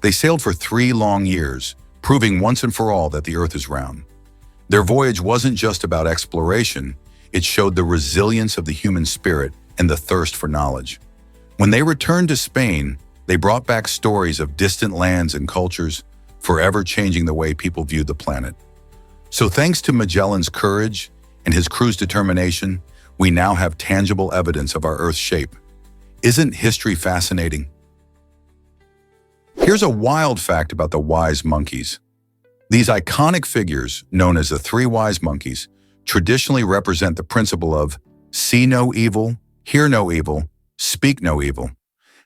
They sailed for 3 long years, proving once and for all that the Earth is round. Their voyage wasn't just about exploration, it showed the resilience of the human spirit and the thirst for knowledge. When they returned to Spain, they brought back stories of distant lands and cultures, forever changing the way people viewed the planet. So thanks to Magellan's courage and his crew's determination, we now have tangible evidence of our Earth's shape. Isn't history fascinating? Here's a wild fact about the wise monkeys. These iconic figures, known as the 3 wise monkeys, traditionally represent the principle of see no evil, hear no evil, speak no evil.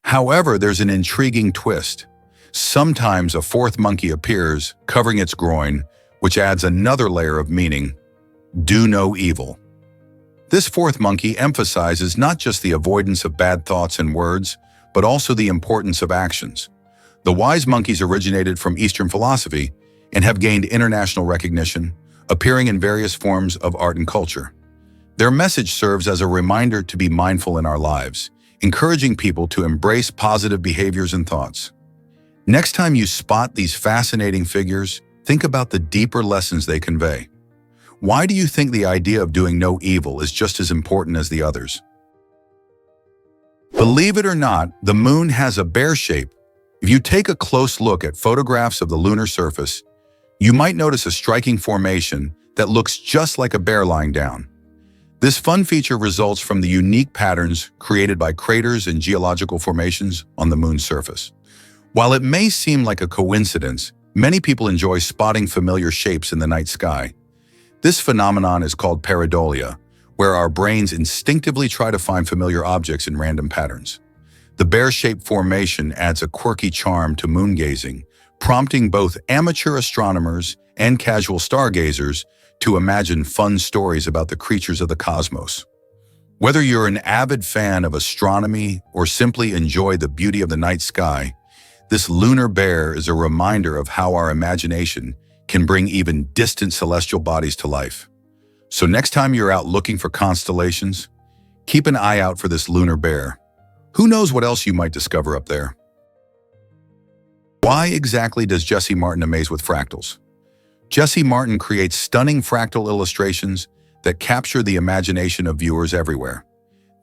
However, there's an intriguing twist. Sometimes a 4th monkey appears, covering its groin, which adds another layer of meaning: do no evil. This 4th monkey emphasizes not just the avoidance of bad thoughts and words, but also the importance of actions. The wise monkeys originated from Eastern philosophy and have gained international recognition, appearing in various forms of art and culture. Their message serves as a reminder to be mindful in our lives, encouraging people to embrace positive behaviors and thoughts. Next time you spot these fascinating figures, think about the deeper lessons they convey. Why do you think the idea of doing no evil is just as important as the others? Believe it or not, the moon has a bear shape. If you take a close look at photographs of the lunar surface, you might notice a striking formation that looks just like a bear lying down. This fun feature results from the unique patterns created by craters and geological formations on the moon's surface. While it may seem like a coincidence, many people enjoy spotting familiar shapes in the night sky. This phenomenon is called pareidolia, where our brains instinctively try to find familiar objects in random patterns. The bear-shaped formation adds a quirky charm to moon gazing, prompting both amateur astronomers and casual stargazers to imagine fun stories about the creatures of the cosmos. Whether you're an avid fan of astronomy or simply enjoy the beauty of the night sky, this lunar bear is a reminder of how our imagination can bring even distant celestial bodies to life. So next time you're out looking for constellations, keep an eye out for this lunar bear. Who knows what else you might discover up there? Why exactly does Jesse Martin amaze with fractals? Jesse Martin creates stunning fractal illustrations that capture the imagination of viewers everywhere.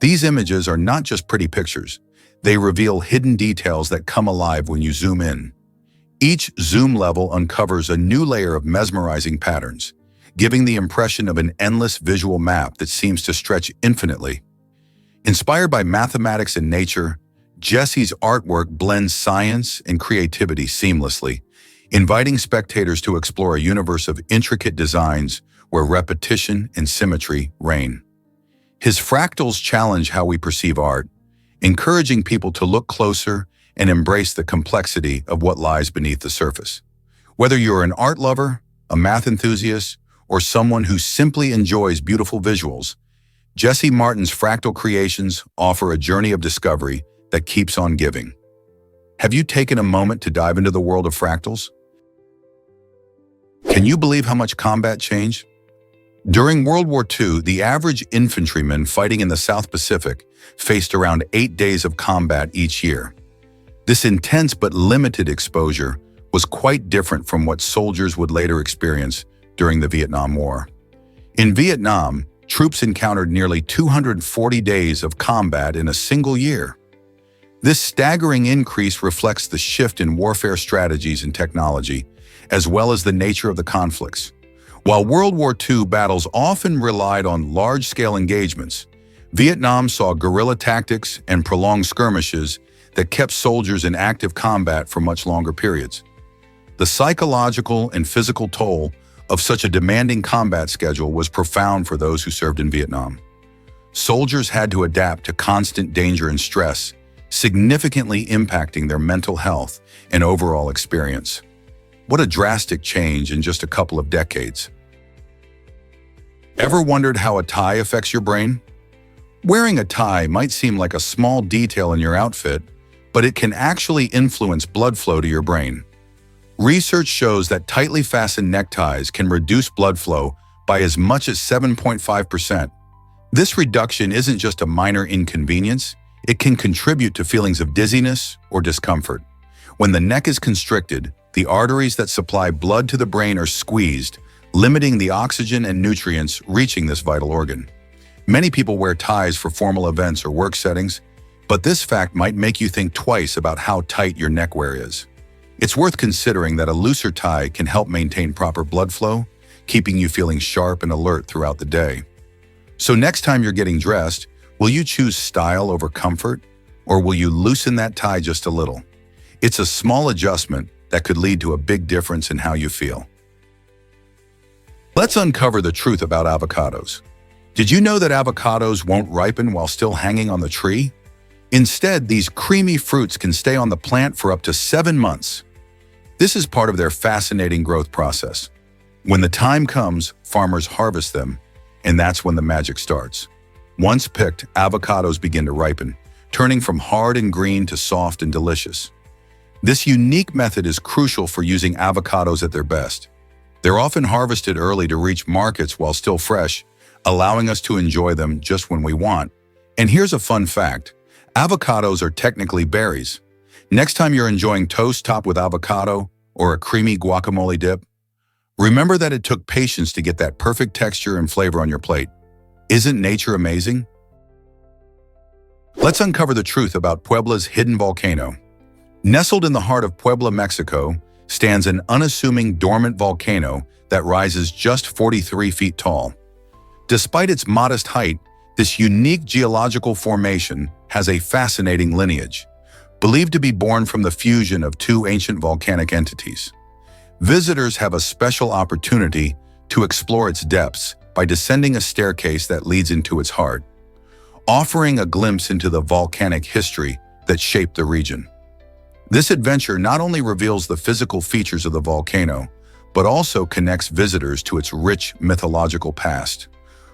These images are not just pretty pictures. They reveal hidden details that come alive when you zoom in. Each zoom level uncovers a new layer of mesmerizing patterns, giving the impression of an endless visual map that seems to stretch infinitely. Inspired by mathematics and nature, Jesse's artwork blends science and creativity seamlessly, inviting spectators to explore a universe of intricate designs where repetition and symmetry reign. His fractals challenge how we perceive art, encouraging people to look closer and embrace the complexity of what lies beneath the surface. Whether you're an art lover, a math enthusiast, or someone who simply enjoys beautiful visuals, Jesse Martin's fractal creations offer a journey of discovery that keeps on giving. Have you taken a moment to dive into the world of fractals? Can you believe how much combat changed? During World War II, the average infantryman fighting in the South Pacific faced around 8 days of combat each year. This intense but limited exposure was quite different from what soldiers would later experience during the Vietnam War. In Vietnam, troops encountered nearly 240 days of combat in a single year. This staggering increase reflects the shift in warfare strategies and technology, as well as the nature of the conflicts. While World War II battles often relied on large-scale engagements, Vietnam saw guerrilla tactics and prolonged skirmishes that kept soldiers in active combat for much longer periods. The psychological and physical toll of such a demanding combat schedule was profound for those who served in Vietnam. Soldiers had to adapt to constant danger and stress, significantly impacting their mental health and overall experience. What a drastic change in just a couple of decades. Ever wondered how a tie affects your brain? Wearing a tie might seem like a small detail in your outfit, but it can actually influence blood flow to your brain. Research shows that tightly fastened neckties can reduce blood flow by as much as 7.5%. This reduction isn't just a minor inconvenience, it can contribute to feelings of dizziness or discomfort. When the neck is constricted, the arteries that supply blood to the brain are squeezed, limiting the oxygen and nutrients reaching this vital organ. Many people wear ties for formal events or work settings, but this fact might make you think twice about how tight your neckwear is. It's worth considering that a looser tie can help maintain proper blood flow, keeping you feeling sharp and alert throughout the day. So next time you're getting dressed, will you choose style over comfort, or will you loosen that tie just a little? It's a small adjustment that could lead to a big difference in how you feel. Let's uncover the truth about avocados. Did you know that avocados won't ripen while still hanging on the tree? Instead, these creamy fruits can stay on the plant for up to 7 months. This is part of their fascinating growth process. When the time comes, farmers harvest them, and that's when the magic starts. Once picked, avocados begin to ripen, turning from hard and green to soft and delicious. This unique method is crucial for using avocados at their best. They're often harvested early to reach markets while still fresh, allowing us to enjoy them just when we want. And here's a fun fact. Avocados are technically berries. Next time you're enjoying toast topped with avocado or a creamy guacamole dip, remember that it took patience to get that perfect texture and flavor on your plate. Isn't nature amazing? Let's uncover the truth about Puebla's hidden volcano. Nestled in the heart of Puebla, Mexico, stands an unassuming dormant volcano that rises just 43 feet tall. Despite its modest height, this unique geological formation has a fascinating lineage, believed to be born from the fusion of two ancient volcanic entities. Visitors have a special opportunity to explore its depths by descending a staircase that leads into its heart, offering a glimpse into the volcanic history that shaped the region. This adventure not only reveals the physical features of the volcano, but also connects visitors to its rich mythological past,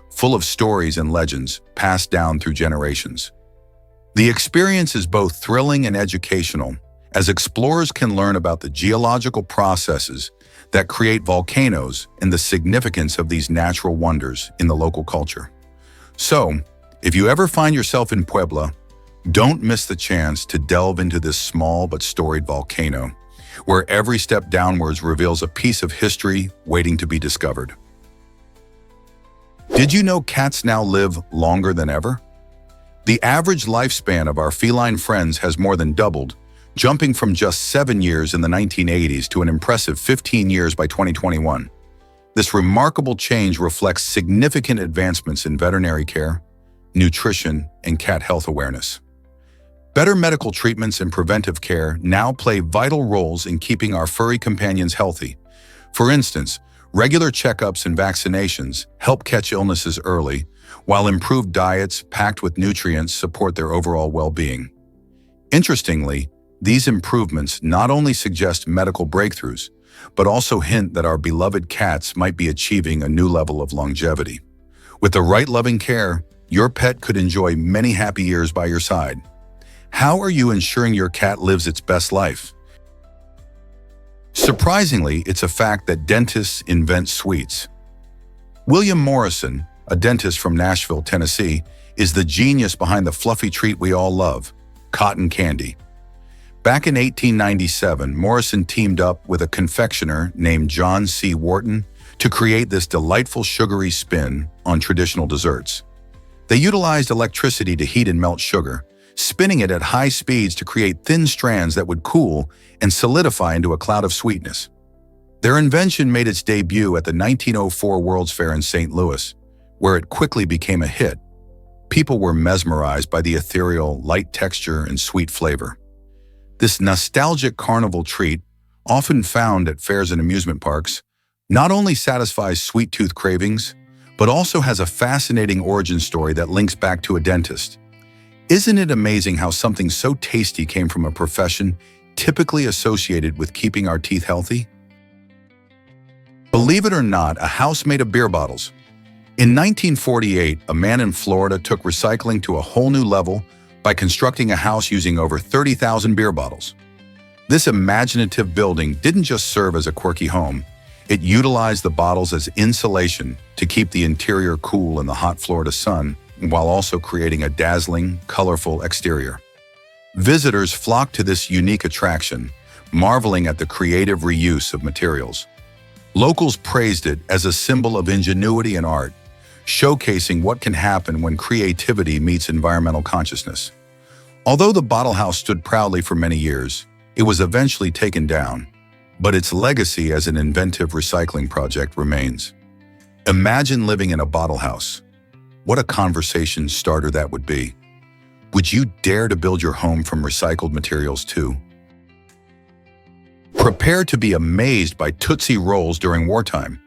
full of stories and legends passed down through generations. The experience is both thrilling and educational, as explorers can learn about the geological processes that create volcanoes and the significance of these natural wonders in the local culture. So, if you ever find yourself in Puebla, don't miss the chance to delve into this small but storied volcano, where every step downwards reveals a piece of history waiting to be discovered. Did you know cats now live longer than ever? The average lifespan of our feline friends has more than doubled, jumping from just 7 years in the 1980s to an impressive 15 years by 2021. This remarkable change reflects significant advancements in veterinary care, nutrition, and cat health awareness. Better medical treatments and preventive care now play vital roles in keeping our furry companions healthy. For instance, regular checkups and vaccinations help catch illnesses early, while improved diets packed with nutrients support their overall well-being. Interestingly, these improvements not only suggest medical breakthroughs, but also hint that our beloved cats might be achieving a new level of longevity. With the right loving care, your pet could enjoy many happy years by your side. How are you ensuring your cat lives its best life? Surprisingly, it's a fact that dentists invent sweets. William Morrison, a dentist from Nashville, Tennessee, is the genius behind the fluffy treat we all love, cotton candy. Back in 1897, Morrison teamed up with a confectioner named John C. Wharton to create this delightful sugary spin on traditional desserts. They utilized electricity to heat and melt sugar, spinning it at high speeds to create thin strands that would cool and solidify into a cloud of sweetness. Their invention made its debut at the 1904 World's Fair in St. Louis, where it quickly became a hit. People were mesmerized by the ethereal, light texture and sweet flavor. This nostalgic carnival treat, often found at fairs and amusement parks, not only satisfies sweet tooth cravings, but also has a fascinating origin story that links back to a dentist. Isn't it amazing how something so tasty came from a profession typically associated with keeping our teeth healthy? Believe it or not, a house made of beer bottles. In 1948, a man in Florida took recycling to a whole new level by constructing a house using over 30,000 beer bottles. This imaginative building didn't just serve as a quirky home, it utilized the bottles as insulation to keep the interior cool in the hot Florida sun, while also creating a dazzling, colorful exterior. Visitors flocked to this unique attraction, marveling at the creative reuse of materials. Locals praised it as a symbol of ingenuity and art, showcasing what can happen when creativity meets environmental consciousness. Although the bottle house stood proudly for many years, it was eventually taken down, but its legacy as an inventive recycling project remains. Imagine living in a bottle house. What a conversation starter that would be. Would you dare to build your home from recycled materials too? Prepare to be amazed by Tootsie Rolls during wartime.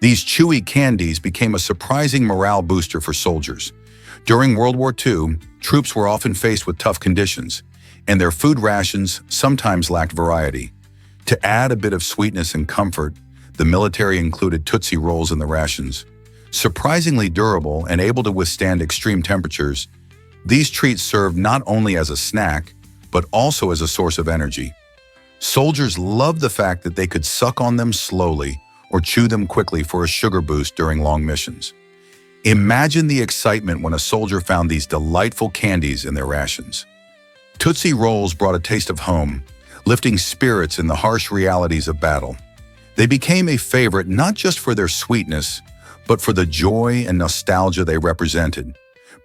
These chewy candies became a surprising morale booster for soldiers. During World War II, troops were often faced with tough conditions, and their food rations sometimes lacked variety. To add a bit of sweetness and comfort, the military included Tootsie Rolls in the rations. Surprisingly durable and able to withstand extreme temperatures, these treats served not only as a snack, but also as a source of energy. Soldiers loved the fact that they could suck on them slowly or chew them quickly for a sugar boost during long missions. Imagine the excitement when a soldier found these delightful candies in their rations. Tootsie Rolls brought a taste of home, lifting spirits in the harsh realities of battle. They became a favorite not just for their sweetness, but for the joy and nostalgia they represented,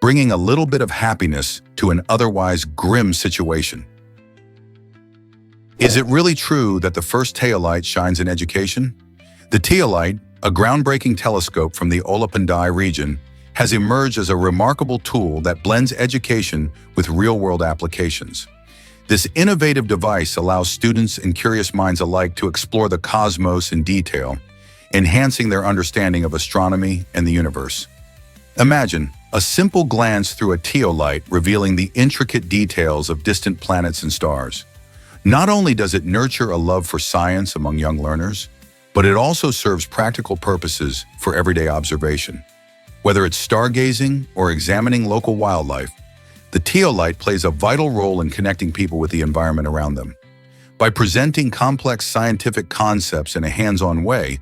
bringing a little bit of happiness to an otherwise grim situation. Is it really true that the first teolite shines in education? The teolite, a groundbreaking telescope from the Olopendai region, has emerged as a remarkable tool that blends education with real-world applications. This innovative device allows students and curious minds alike to explore the cosmos in detail, enhancing their understanding of astronomy and the universe. Imagine a simple glance through a teolite revealing the intricate details of distant planets and stars. Not only does it nurture a love for science among young learners, but it also serves practical purposes for everyday observation. Whether it's stargazing or examining local wildlife, the teolite plays a vital role in connecting people with the environment around them. By presenting complex scientific concepts in a hands-on way,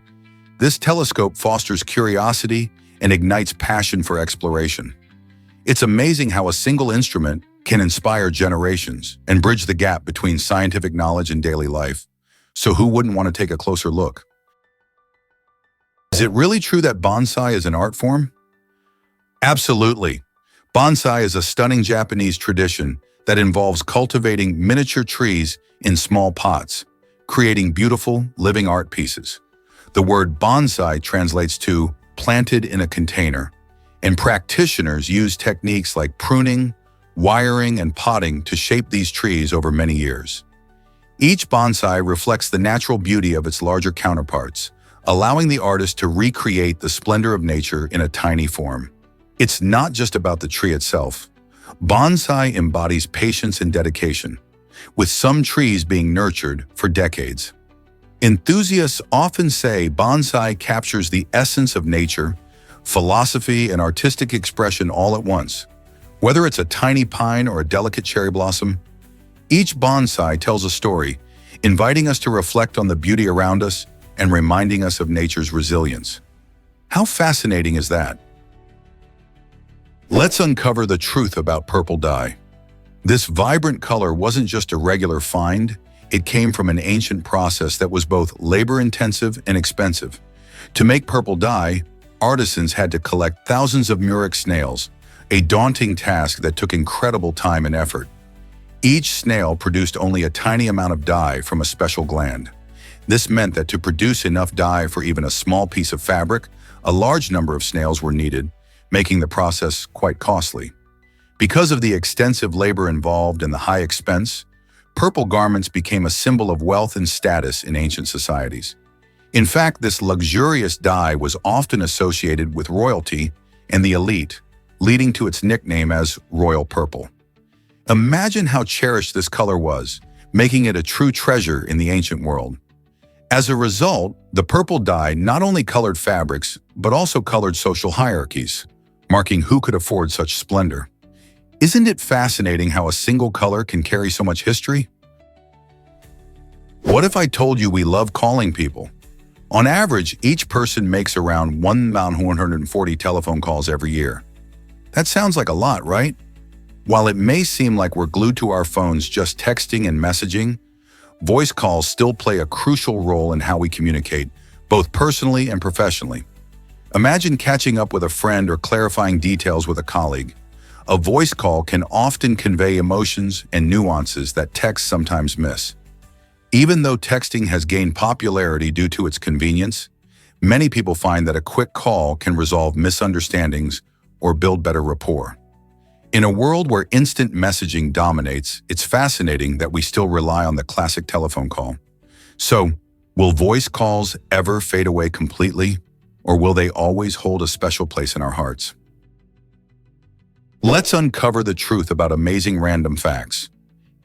this telescope fosters curiosity and ignites passion for exploration. It's amazing how a single instrument can inspire generations and bridge the gap between scientific knowledge and daily life. So who wouldn't want to take a closer look? Is it really true that bonsai is an art form? Absolutely. Bonsai is a stunning Japanese tradition that involves cultivating miniature trees in small pots, creating beautiful, living art pieces. The word bonsai translates to planted in a container, and practitioners use techniques like pruning, wiring, and potting to shape these trees over many years. Each bonsai reflects the natural beauty of its larger counterparts, allowing the artist to recreate the splendor of nature in a tiny form. It's not just about the tree itself. Bonsai embodies patience and dedication, with some trees being nurtured for decades. Enthusiasts often say bonsai captures the essence of nature, philosophy, and artistic expression all at once. Whether it's a tiny pine or a delicate cherry blossom, each bonsai tells a story, inviting us to reflect on the beauty around us and reminding us of nature's resilience. How fascinating is that? Let's uncover the truth about purple dye. This vibrant color wasn't just a regular find, it came from an ancient process that was both labor-intensive and expensive. To make purple dye, artisans had to collect thousands of murex snails, a daunting task that took incredible time and effort. Each snail produced only a tiny amount of dye from a special gland. This meant that to produce enough dye for even a small piece of fabric, a large number of snails were needed, making the process quite costly. Because of the extensive labor involved and the high expense, purple garments became a symbol of wealth and status in ancient societies. In fact, this luxurious dye was often associated with royalty and the elite, leading to its nickname as royal purple. Imagine how cherished this color was, making it a true treasure in the ancient world. As a result, the purple dye not only colored fabrics, but also colored social hierarchies, marking who could afford such splendor. Isn't it fascinating how a single color can carry so much history? What if I told you we love calling people? On average, each person makes around 1,140 telephone calls every year. That sounds like a lot, right? While it may seem like we're glued to our phones just texting and messaging, voice calls still play a crucial role in how we communicate, both personally and professionally. Imagine catching up with a friend or clarifying details with a colleague. A voice call can often convey emotions and nuances that text sometimes miss. Even though texting has gained popularity due to its convenience, many people find that a quick call can resolve misunderstandings or build better rapport. In a world where instant messaging dominates, it's fascinating that we still rely on the classic telephone call. So, will voice calls ever fade away completely, or will they always hold a special place in our hearts? Let's uncover the truth about amazing random facts.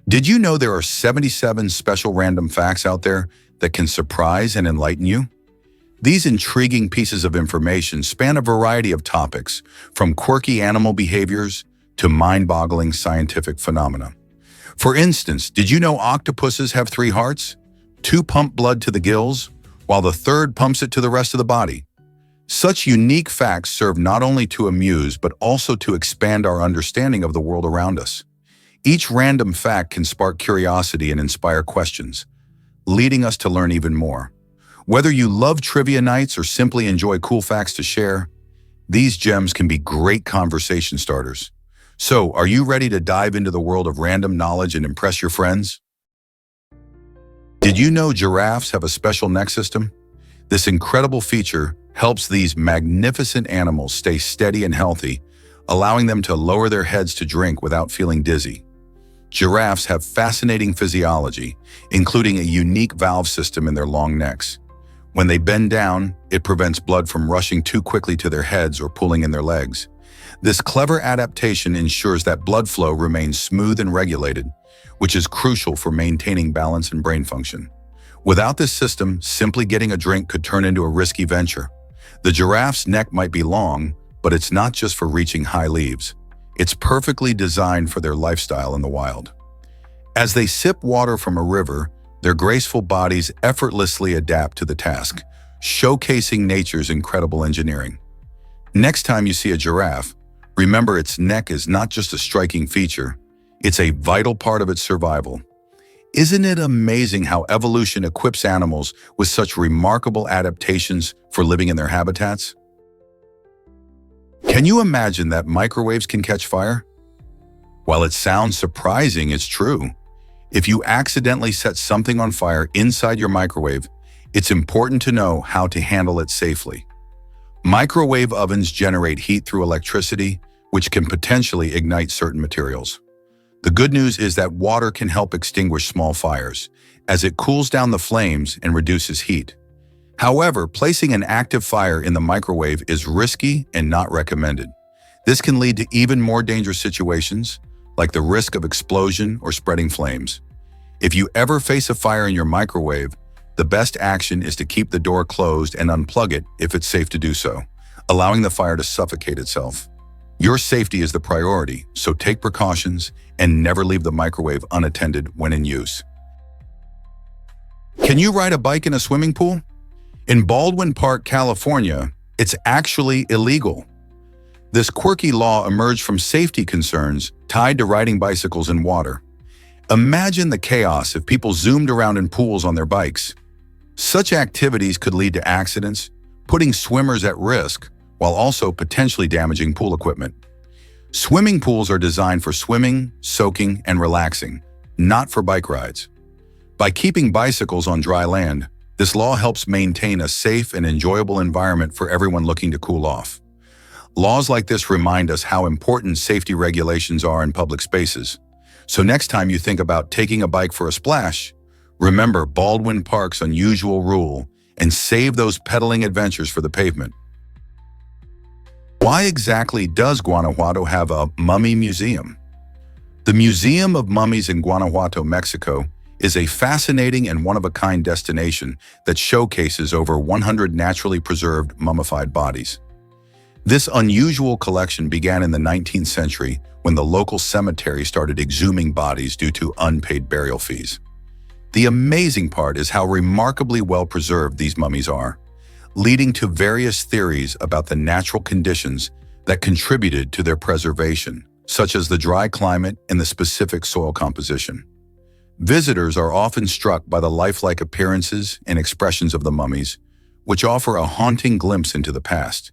Did you know there are 77 special random facts out there that can surprise and enlighten you? These intriguing pieces of information span a variety of topics, from quirky animal behaviors to mind-boggling scientific phenomena. For instance, did you know octopuses have 3 hearts? 2 pump blood to the gills, while the third pumps it to the rest of the body. Such unique facts serve not only to amuse, but also to expand our understanding of the world around us. Each random fact can spark curiosity and inspire questions, leading us to learn even more. Whether you love trivia nights or simply enjoy cool facts to share, these gems can be great conversation starters. So, are you ready to dive into the world of random knowledge and impress your friends? Did you know giraffes have a special neck system? This incredible feature helps these magnificent animals stay steady and healthy, allowing them to lower their heads to drink without feeling dizzy. Giraffes have fascinating physiology, including a unique valve system in their long necks. When they bend down, it prevents blood from rushing too quickly to their heads or pulling in their legs. This clever adaptation ensures that blood flow remains smooth and regulated, which is crucial for maintaining balance and brain function. Without this system, simply getting a drink could turn into a risky venture. The giraffe's neck might be long, but it's not just for reaching high leaves. It's perfectly designed for their lifestyle in the wild. As they sip water from a river, their graceful bodies effortlessly adapt to the task, showcasing nature's incredible engineering. Next time you see a giraffe, remember its neck is not just a striking feature, it's a vital part of its survival. Isn't it amazing how evolution equips animals with such remarkable adaptations for living in their habitats? Can you imagine that microwaves can catch fire? While it sounds surprising, it's true. If you accidentally set something on fire inside your microwave, it's important to know how to handle it safely. Microwave ovens generate heat through electricity, which can potentially ignite certain materials. The good news is that water can help extinguish small fires, as it cools down the flames and reduces heat. However, placing an active fire in the microwave is risky and not recommended. This can lead to even more dangerous situations, like the risk of explosion or spreading flames. If you ever face a fire in your microwave, the best action is to keep the door closed and unplug it if it's safe to do so, allowing the fire to suffocate itself. Your safety is the priority, so take precautions and never leave the microwave unattended when in use. Can you ride a bike in a swimming pool? In Baldwin Park, California, it's actually illegal. This quirky law emerged from safety concerns tied to riding bicycles in water. Imagine the chaos if people zoomed around in pools on their bikes. Such activities could lead to accidents, putting swimmers at risk, while also potentially damaging pool equipment. Swimming pools are designed for swimming, soaking, and relaxing, not for bike rides. By keeping bicycles on dry land, this law helps maintain a safe and enjoyable environment for everyone looking to cool off. Laws like this remind us how important safety regulations are in public spaces. So next time you think about taking a bike for a splash, remember Baldwin Park's unusual rule and save those pedaling adventures for the pavement. Why exactly does Guanajuato have a mummy museum? The Museum of Mummies in Guanajuato, Mexico, is a fascinating and one-of-a-kind destination that showcases over 100 naturally preserved mummified bodies. This unusual collection began in the 19th century when the local cemetery started exhuming bodies due to unpaid burial fees. The amazing part is how remarkably well-preserved these mummies are, leading to various theories about the natural conditions that contributed to their preservation, such as the dry climate and the specific soil composition. Visitors are often struck by the lifelike appearances and expressions of the mummies, which offer a haunting glimpse into the past.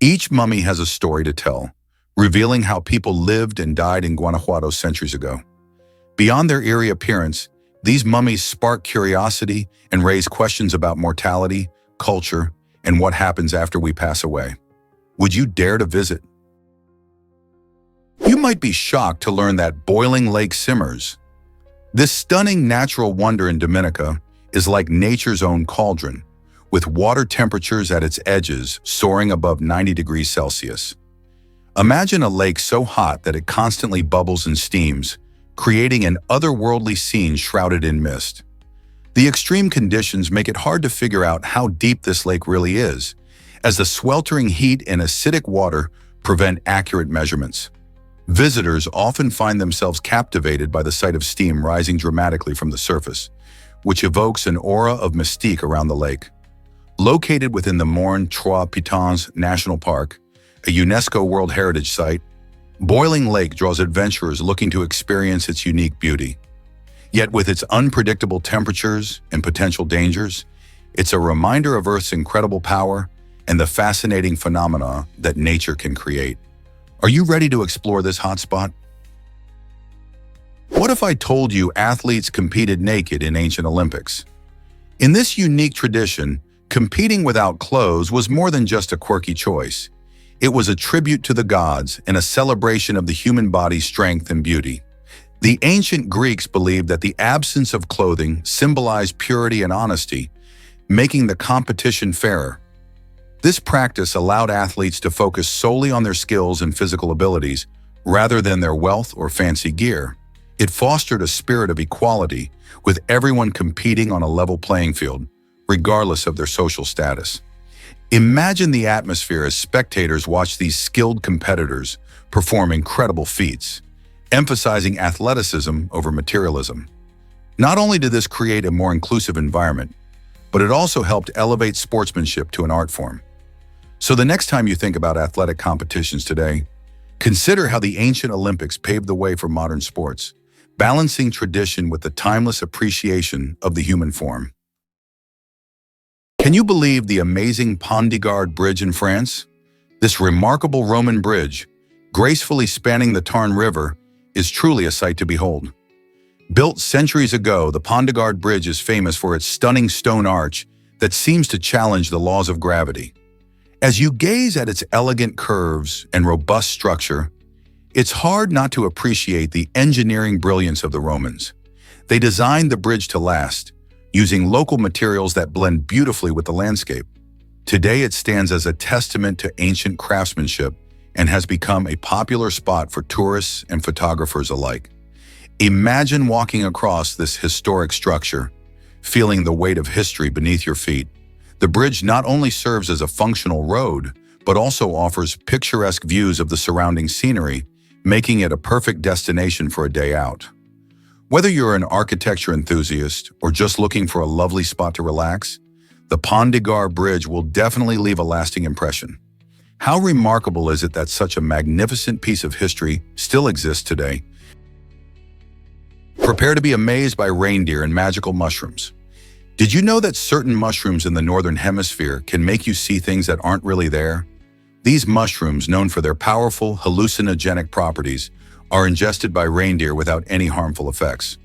Each mummy has a story to tell, revealing how people lived and died in Guanajuato centuries ago. Beyond their eerie appearance, these mummies spark curiosity and raise questions about mortality, culture, and what happens after we pass away. Would you dare to visit? You might be shocked to learn that boiling lake simmers. This stunning natural wonder in Dominica is like nature's own cauldron, with water temperatures at its edges soaring above 90 degrees Celsius. Imagine a lake so hot that it constantly bubbles and steams, creating an otherworldly scene shrouded in mist. The extreme conditions make it hard to figure out how deep this lake really is, as the sweltering heat and acidic water prevent accurate measurements. Visitors often find themselves captivated by the sight of steam rising dramatically from the surface, which evokes an aura of mystique around the lake. Located within the Morne Trois Pitons National Park, a UNESCO World Heritage Site, Boiling Lake draws adventurers looking to experience its unique beauty. Yet with its unpredictable temperatures and potential dangers, it's a reminder of Earth's incredible power and the fascinating phenomena that nature can create. Are you ready to explore this hotspot? What if I told you athletes competed naked in ancient Olympics? In this unique tradition, competing without clothes was more than just a quirky choice. It was a tribute to the gods and a celebration of the human body's strength and beauty. The ancient Greeks believed that the absence of clothing symbolized purity and honesty, making the competition fairer. This practice allowed athletes to focus solely on their skills and physical abilities, rather than their wealth or fancy gear. It fostered a spirit of equality, with everyone competing on a level playing field, regardless of their social status. Imagine the atmosphere as spectators watch these skilled competitors perform incredible feats, emphasizing athleticism over materialism. Not only did this create a more inclusive environment, but it also helped elevate sportsmanship to an art form. So the next time you think about athletic competitions today, consider how the ancient Olympics paved the way for modern sports, balancing tradition with the timeless appreciation of the human form. Can you believe the amazing Pont de Gard Bridge in France? This remarkable Roman bridge, gracefully spanning the Tarn River, is truly a sight to behold. Built centuries ago, the Pont de Gard Bridge is famous for its stunning stone arch that seems to challenge the laws of gravity. As you gaze at its elegant curves and robust structure, it's hard not to appreciate the engineering brilliance of the Romans. They designed the bridge to last, using local materials that blend beautifully with the landscape. Today it stands as a testament to ancient craftsmanship and has become a popular spot for tourists and photographers alike. Imagine walking across this historic structure, feeling the weight of history beneath your feet. The bridge not only serves as a functional road, but also offers picturesque views of the surrounding scenery, making it a perfect destination for a day out. Whether you're an architecture enthusiast or just looking for a lovely spot to relax, the Pont de Gard Bridge will definitely leave a lasting impression. How remarkable is it that such a magnificent piece of history still exists today? Prepare to be amazed by reindeer and magical mushrooms. Did you know that certain mushrooms in the Northern Hemisphere can make you see things that aren't really there? These mushrooms, known for their powerful hallucinogenic properties, are ingested by reindeer without any harmful effects.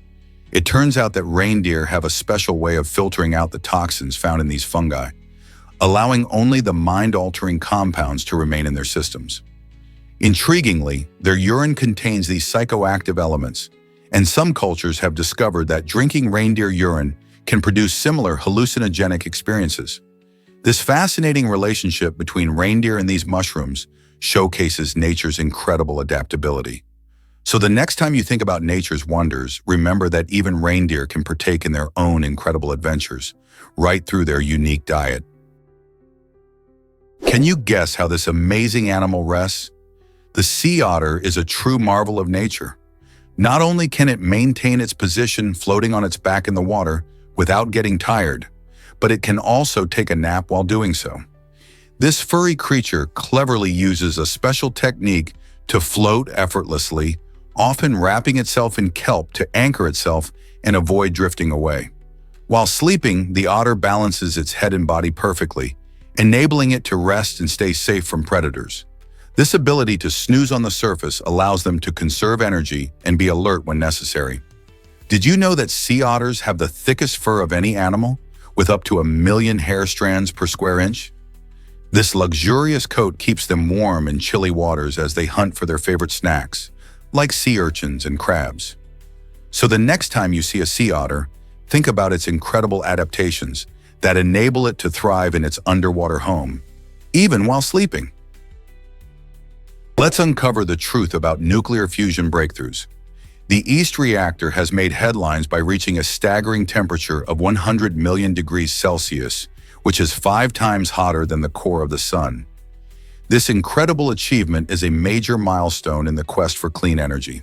It turns out that reindeer have a special way of filtering out the toxins found in these fungi, allowing only the mind-altering compounds to remain in their systems. Intriguingly, their urine contains these psychoactive elements, and some cultures have discovered that drinking reindeer urine can produce similar hallucinogenic experiences. This fascinating relationship between reindeer and these mushrooms showcases nature's incredible adaptability. So the next time you think about nature's wonders, remember that even reindeer can partake in their own incredible adventures, right through their unique diet. Can you guess how this amazing animal rests? The sea otter is a true marvel of nature. Not only can it maintain its position floating on its back in the water without getting tired, but it can also take a nap while doing so. This furry creature cleverly uses a special technique to float effortlessly, often wrapping itself in kelp to anchor itself and avoid drifting away. While sleeping, the otter balances its head and body perfectly, enabling it to rest and stay safe from predators. This ability to snooze on the surface allows them to conserve energy and be alert when necessary. Did you know that sea otters have the thickest fur of any animal, with up to 1 million hair strands per square inch? This luxurious coat keeps them warm in chilly waters as they hunt for their favorite snacks, like sea urchins and crabs. So the next time you see a sea otter, think about its incredible adaptations that enable it to thrive in its underwater home, even while sleeping. Let's uncover the truth about nuclear fusion breakthroughs. The East reactor has made headlines by reaching a staggering temperature of 100 million degrees Celsius, which is 5 times hotter than the core of the sun. This incredible achievement is a major milestone in the quest for clean energy.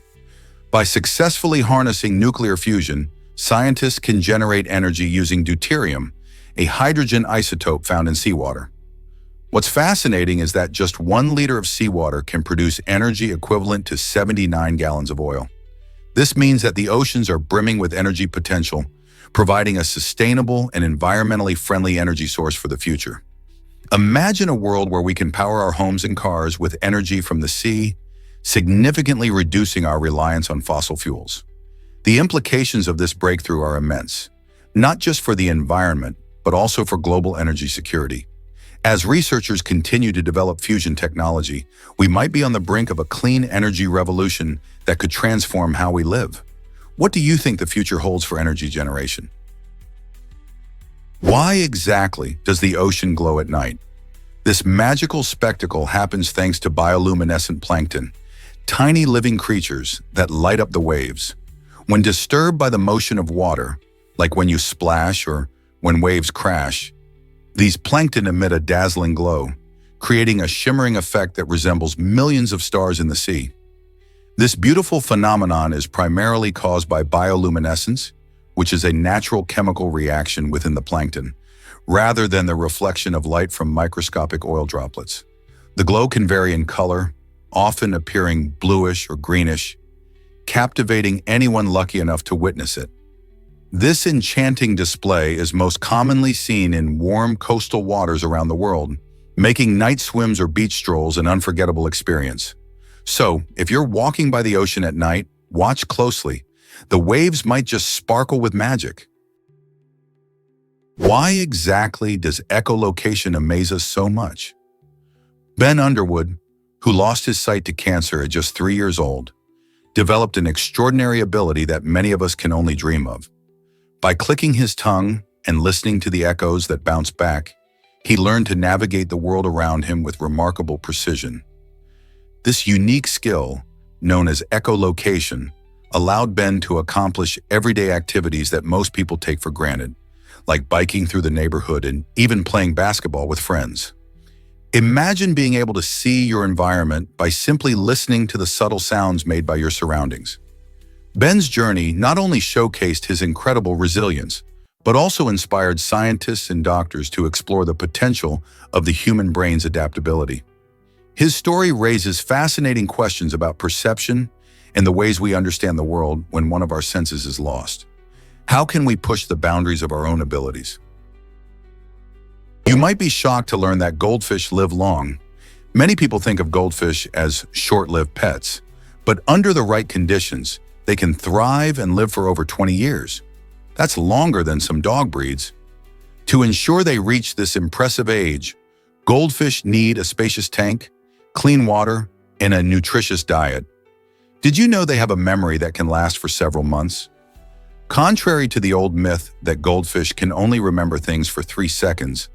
By successfully harnessing nuclear fusion, scientists can generate energy using deuterium, a hydrogen isotope found in seawater. What's fascinating is that just 1 liter of seawater can produce energy equivalent to 79 gallons of oil. This means that the oceans are brimming with energy potential, providing a sustainable and environmentally friendly energy source for the future. Imagine a world where we can power our homes and cars with energy from the sea, significantly reducing our reliance on fossil fuels. The implications of this breakthrough are immense, not just for the environment, but also for global energy security. As researchers continue to develop fusion technology, we might be on the brink of a clean energy revolution that could transform how we live. What do you think the future holds for energy generation? Why exactly does the ocean glow at night? This magical spectacle happens thanks to bioluminescent plankton, tiny living creatures that light up the waves. When disturbed by the motion of water, like when you splash or when waves crash, these plankton emit a dazzling glow, creating a shimmering effect that resembles millions of stars in the sea. This beautiful phenomenon is primarily caused by bioluminescence, which is a natural chemical reaction within the plankton, rather than the reflection of light from microscopic oil droplets. The glow can vary in color, often appearing bluish or greenish, captivating anyone lucky enough to witness it. This enchanting display is most commonly seen in warm coastal waters around the world, making night swims or beach strolls an unforgettable experience. So, if you're walking by the ocean at night, watch closely. The waves might just sparkle with magic. Why exactly does echolocation amaze us so much? Ben Underwood, who lost his sight to cancer at just 3 years old, developed an extraordinary ability that many of us can only dream of. By clicking his tongue and listening to the echoes that bounce back, he learned to navigate the world around him with remarkable precision. This unique skill, known as echolocation, allowed Ben to accomplish everyday activities that most people take for granted, like biking through the neighborhood and even playing basketball with friends. Imagine being able to see your environment by simply listening to the subtle sounds made by your surroundings. Ben's journey not only showcased his incredible resilience, but also inspired scientists and doctors to explore the potential of the human brain's adaptability. His story raises fascinating questions about perception and the ways we understand the world when one of our senses is lost. How can we push the boundaries of our own abilities? You might be shocked to learn that goldfish live long. Many people think of goldfish as short-lived pets, but under the right conditions, they can thrive and live for over 20 years. That's longer than some dog breeds. To ensure they reach this impressive age, goldfish need a spacious tank, clean water, and a nutritious diet. Did you know they have a memory that can last for several months? Contrary to the old myth that goldfish can only remember things for 3 seconds,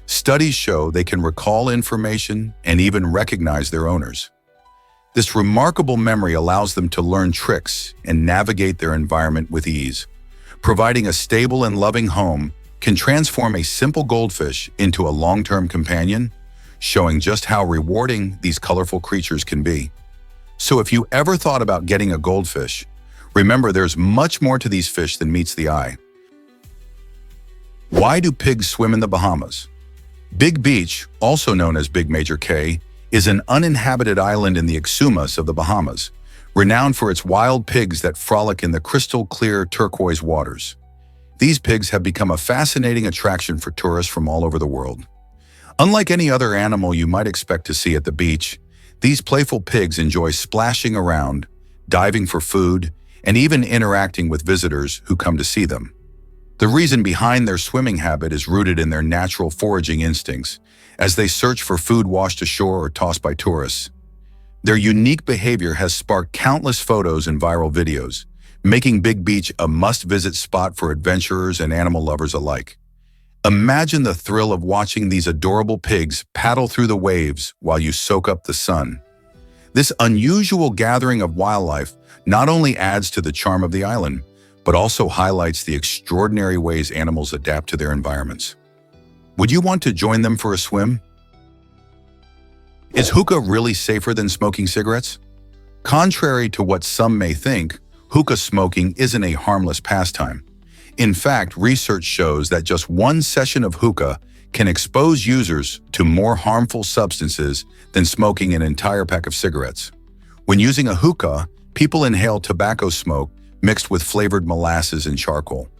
studies show they can recall information and even recognize their owners. This remarkable memory allows them to learn tricks and navigate their environment with ease. Providing a stable and loving home can transform a simple goldfish into a long-term companion, showing just how rewarding these colorful creatures can be. So if you ever thought about getting a goldfish, remember there's much more to these fish than meets the eye. Why do pigs swim in the Bahamas? Big Beach, also known as Big Major K, is an uninhabited island in the Exumas of the Bahamas, renowned for its wild pigs that frolic in the crystal-clear turquoise waters. These pigs have become a fascinating attraction for tourists from all over the world. Unlike any other animal you might expect to see at the beach, these playful pigs enjoy splashing around, diving for food, and even interacting with visitors who come to see them. The reason behind their swimming habit is rooted in their natural foraging instincts, as they search for food washed ashore or tossed by tourists. Their unique behavior has sparked countless photos and viral videos, making Big Beach a must-visit spot for adventurers and animal lovers alike. Imagine the thrill of watching these adorable pigs paddle through the waves while you soak up the sun. This unusual gathering of wildlife not only adds to the charm of the island, but also highlights the extraordinary ways animals adapt to their environments. Would you want to join them for a swim? Is hookah really safer than smoking cigarettes? Contrary to what some may think, hookah smoking isn't a harmless pastime. In fact, research shows that just one session of hookah can expose users to more harmful substances than smoking an entire pack of cigarettes. When using a hookah, people inhale tobacco smoke mixed with flavored molasses and charcoal.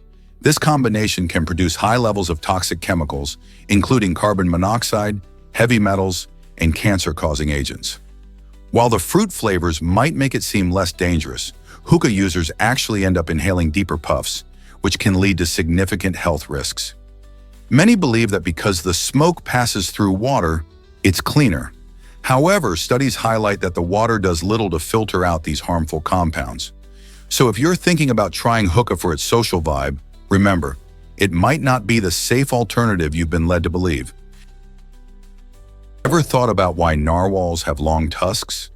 This combination can produce high levels of toxic chemicals, including carbon monoxide, heavy metals, and cancer-causing agents. While the fruit flavors might make it seem less dangerous, hookah users actually end up inhaling deeper puffs, which can lead to significant health risks. Many believe that because the smoke passes through water, it's cleaner. However, studies highlight that the water does little to filter out these harmful compounds. So if you're thinking about trying hookah for its social vibe, remember, it might not be the safe alternative you've been led to believe. Ever thought about why narwhals have long tusks?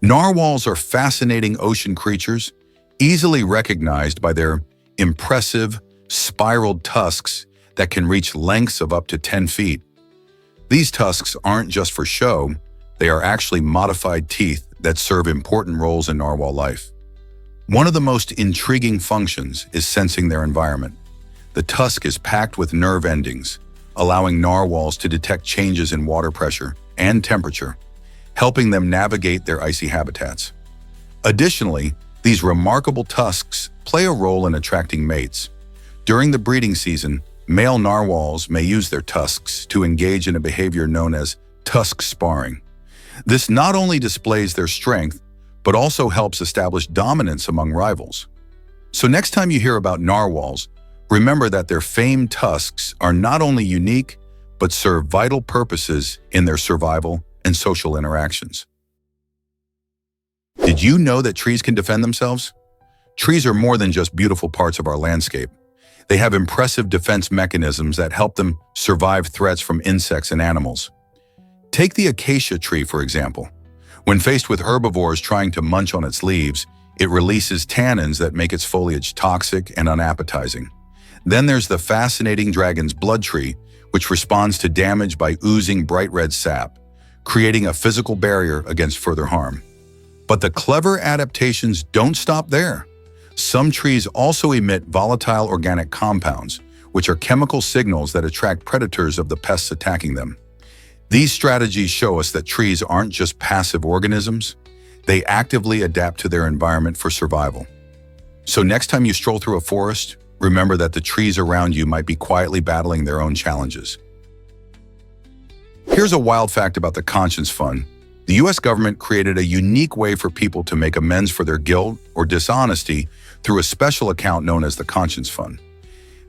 Narwhals are fascinating ocean creatures, easily recognized by their impressive, spiraled tusks that can reach lengths of up to 10 feet. These tusks aren't just for show, they are actually modified teeth that serve important roles in narwhal life. One of the most intriguing functions is sensing their environment. The tusk is packed with nerve endings, allowing narwhals to detect changes in water pressure and temperature, helping them navigate their icy habitats. Additionally, these remarkable tusks play a role in attracting mates. During the breeding season, male narwhals may use their tusks to engage in a behavior known as tusk sparring. This not only displays their strength, but also helps establish dominance among rivals. So next time you hear about narwhals, remember that their famed tusks are not only unique, but serve vital purposes in their survival and social interactions. Did you know that trees can defend themselves? Trees are more than just beautiful parts of our landscape. They have impressive defense mechanisms that help them survive threats from insects and animals. Take the acacia tree, for example. When faced with herbivores trying to munch on its leaves, it releases tannins that make its foliage toxic and unappetizing. Then there's the fascinating dragon's blood tree, which responds to damage by oozing bright red sap, creating a physical barrier against further harm. But the clever adaptations don't stop there. Some trees also emit volatile organic compounds, which are chemical signals that attract predators of the pests attacking them. These strategies show us that trees aren't just passive organisms, they actively adapt to their environment for survival. So next time you stroll through a forest, remember that the trees around you might be quietly battling their own challenges. Here's a wild fact about the Conscience Fund. The US government created a unique way for people to make amends for their guilt or dishonesty through a special account known as the Conscience Fund.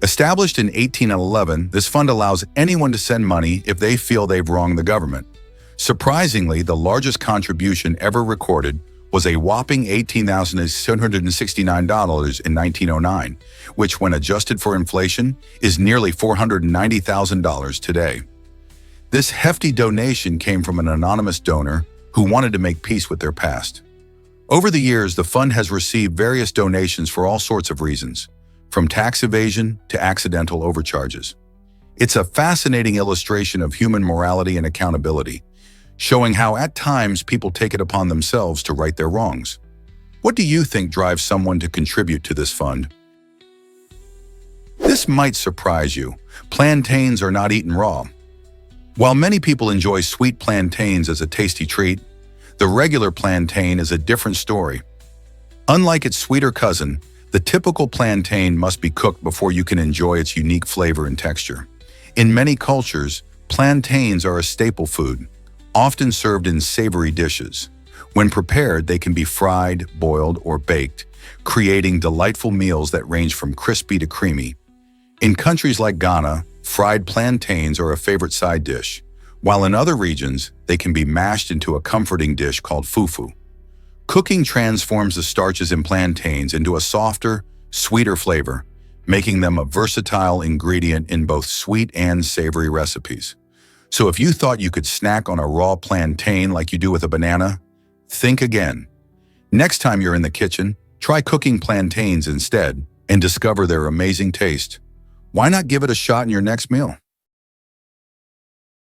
Established in 1811, this fund allows anyone to send money if they feel they've wronged the government. Surprisingly, the largest contribution ever recorded was a whopping $18,769 in 1909, which, when adjusted for inflation, is nearly $490,000 today. This hefty donation came from an anonymous donor who wanted to make peace with their past. Over the years, the fund has received various donations for all sorts of reasons, from tax evasion to accidental overcharges. It's a fascinating illustration of human morality and accountability, showing how at times people take it upon themselves to right their wrongs. What do you think drives someone to contribute to this fund? This might surprise you. Plantains are not eaten raw. While many people enjoy sweet plantains as a tasty treat, the regular plantain is a different story. Unlike its sweeter cousin, the typical plantain must be cooked before you can enjoy its unique flavor and texture. In many cultures, plantains are a staple food, often served in savory dishes. When prepared, they can be fried, boiled, or baked, creating delightful meals that range from crispy to creamy. In countries like Ghana, fried plantains are a favorite side dish, while in other regions, they can be mashed into a comforting dish called fufu. Cooking transforms the starches in plantains into a softer, sweeter flavor, making them a versatile ingredient in both sweet and savory recipes. So if you thought you could snack on a raw plantain like you do with a banana, think again. Next time you're in the kitchen, try cooking plantains instead and discover their amazing taste. Why not give it a shot in your next meal?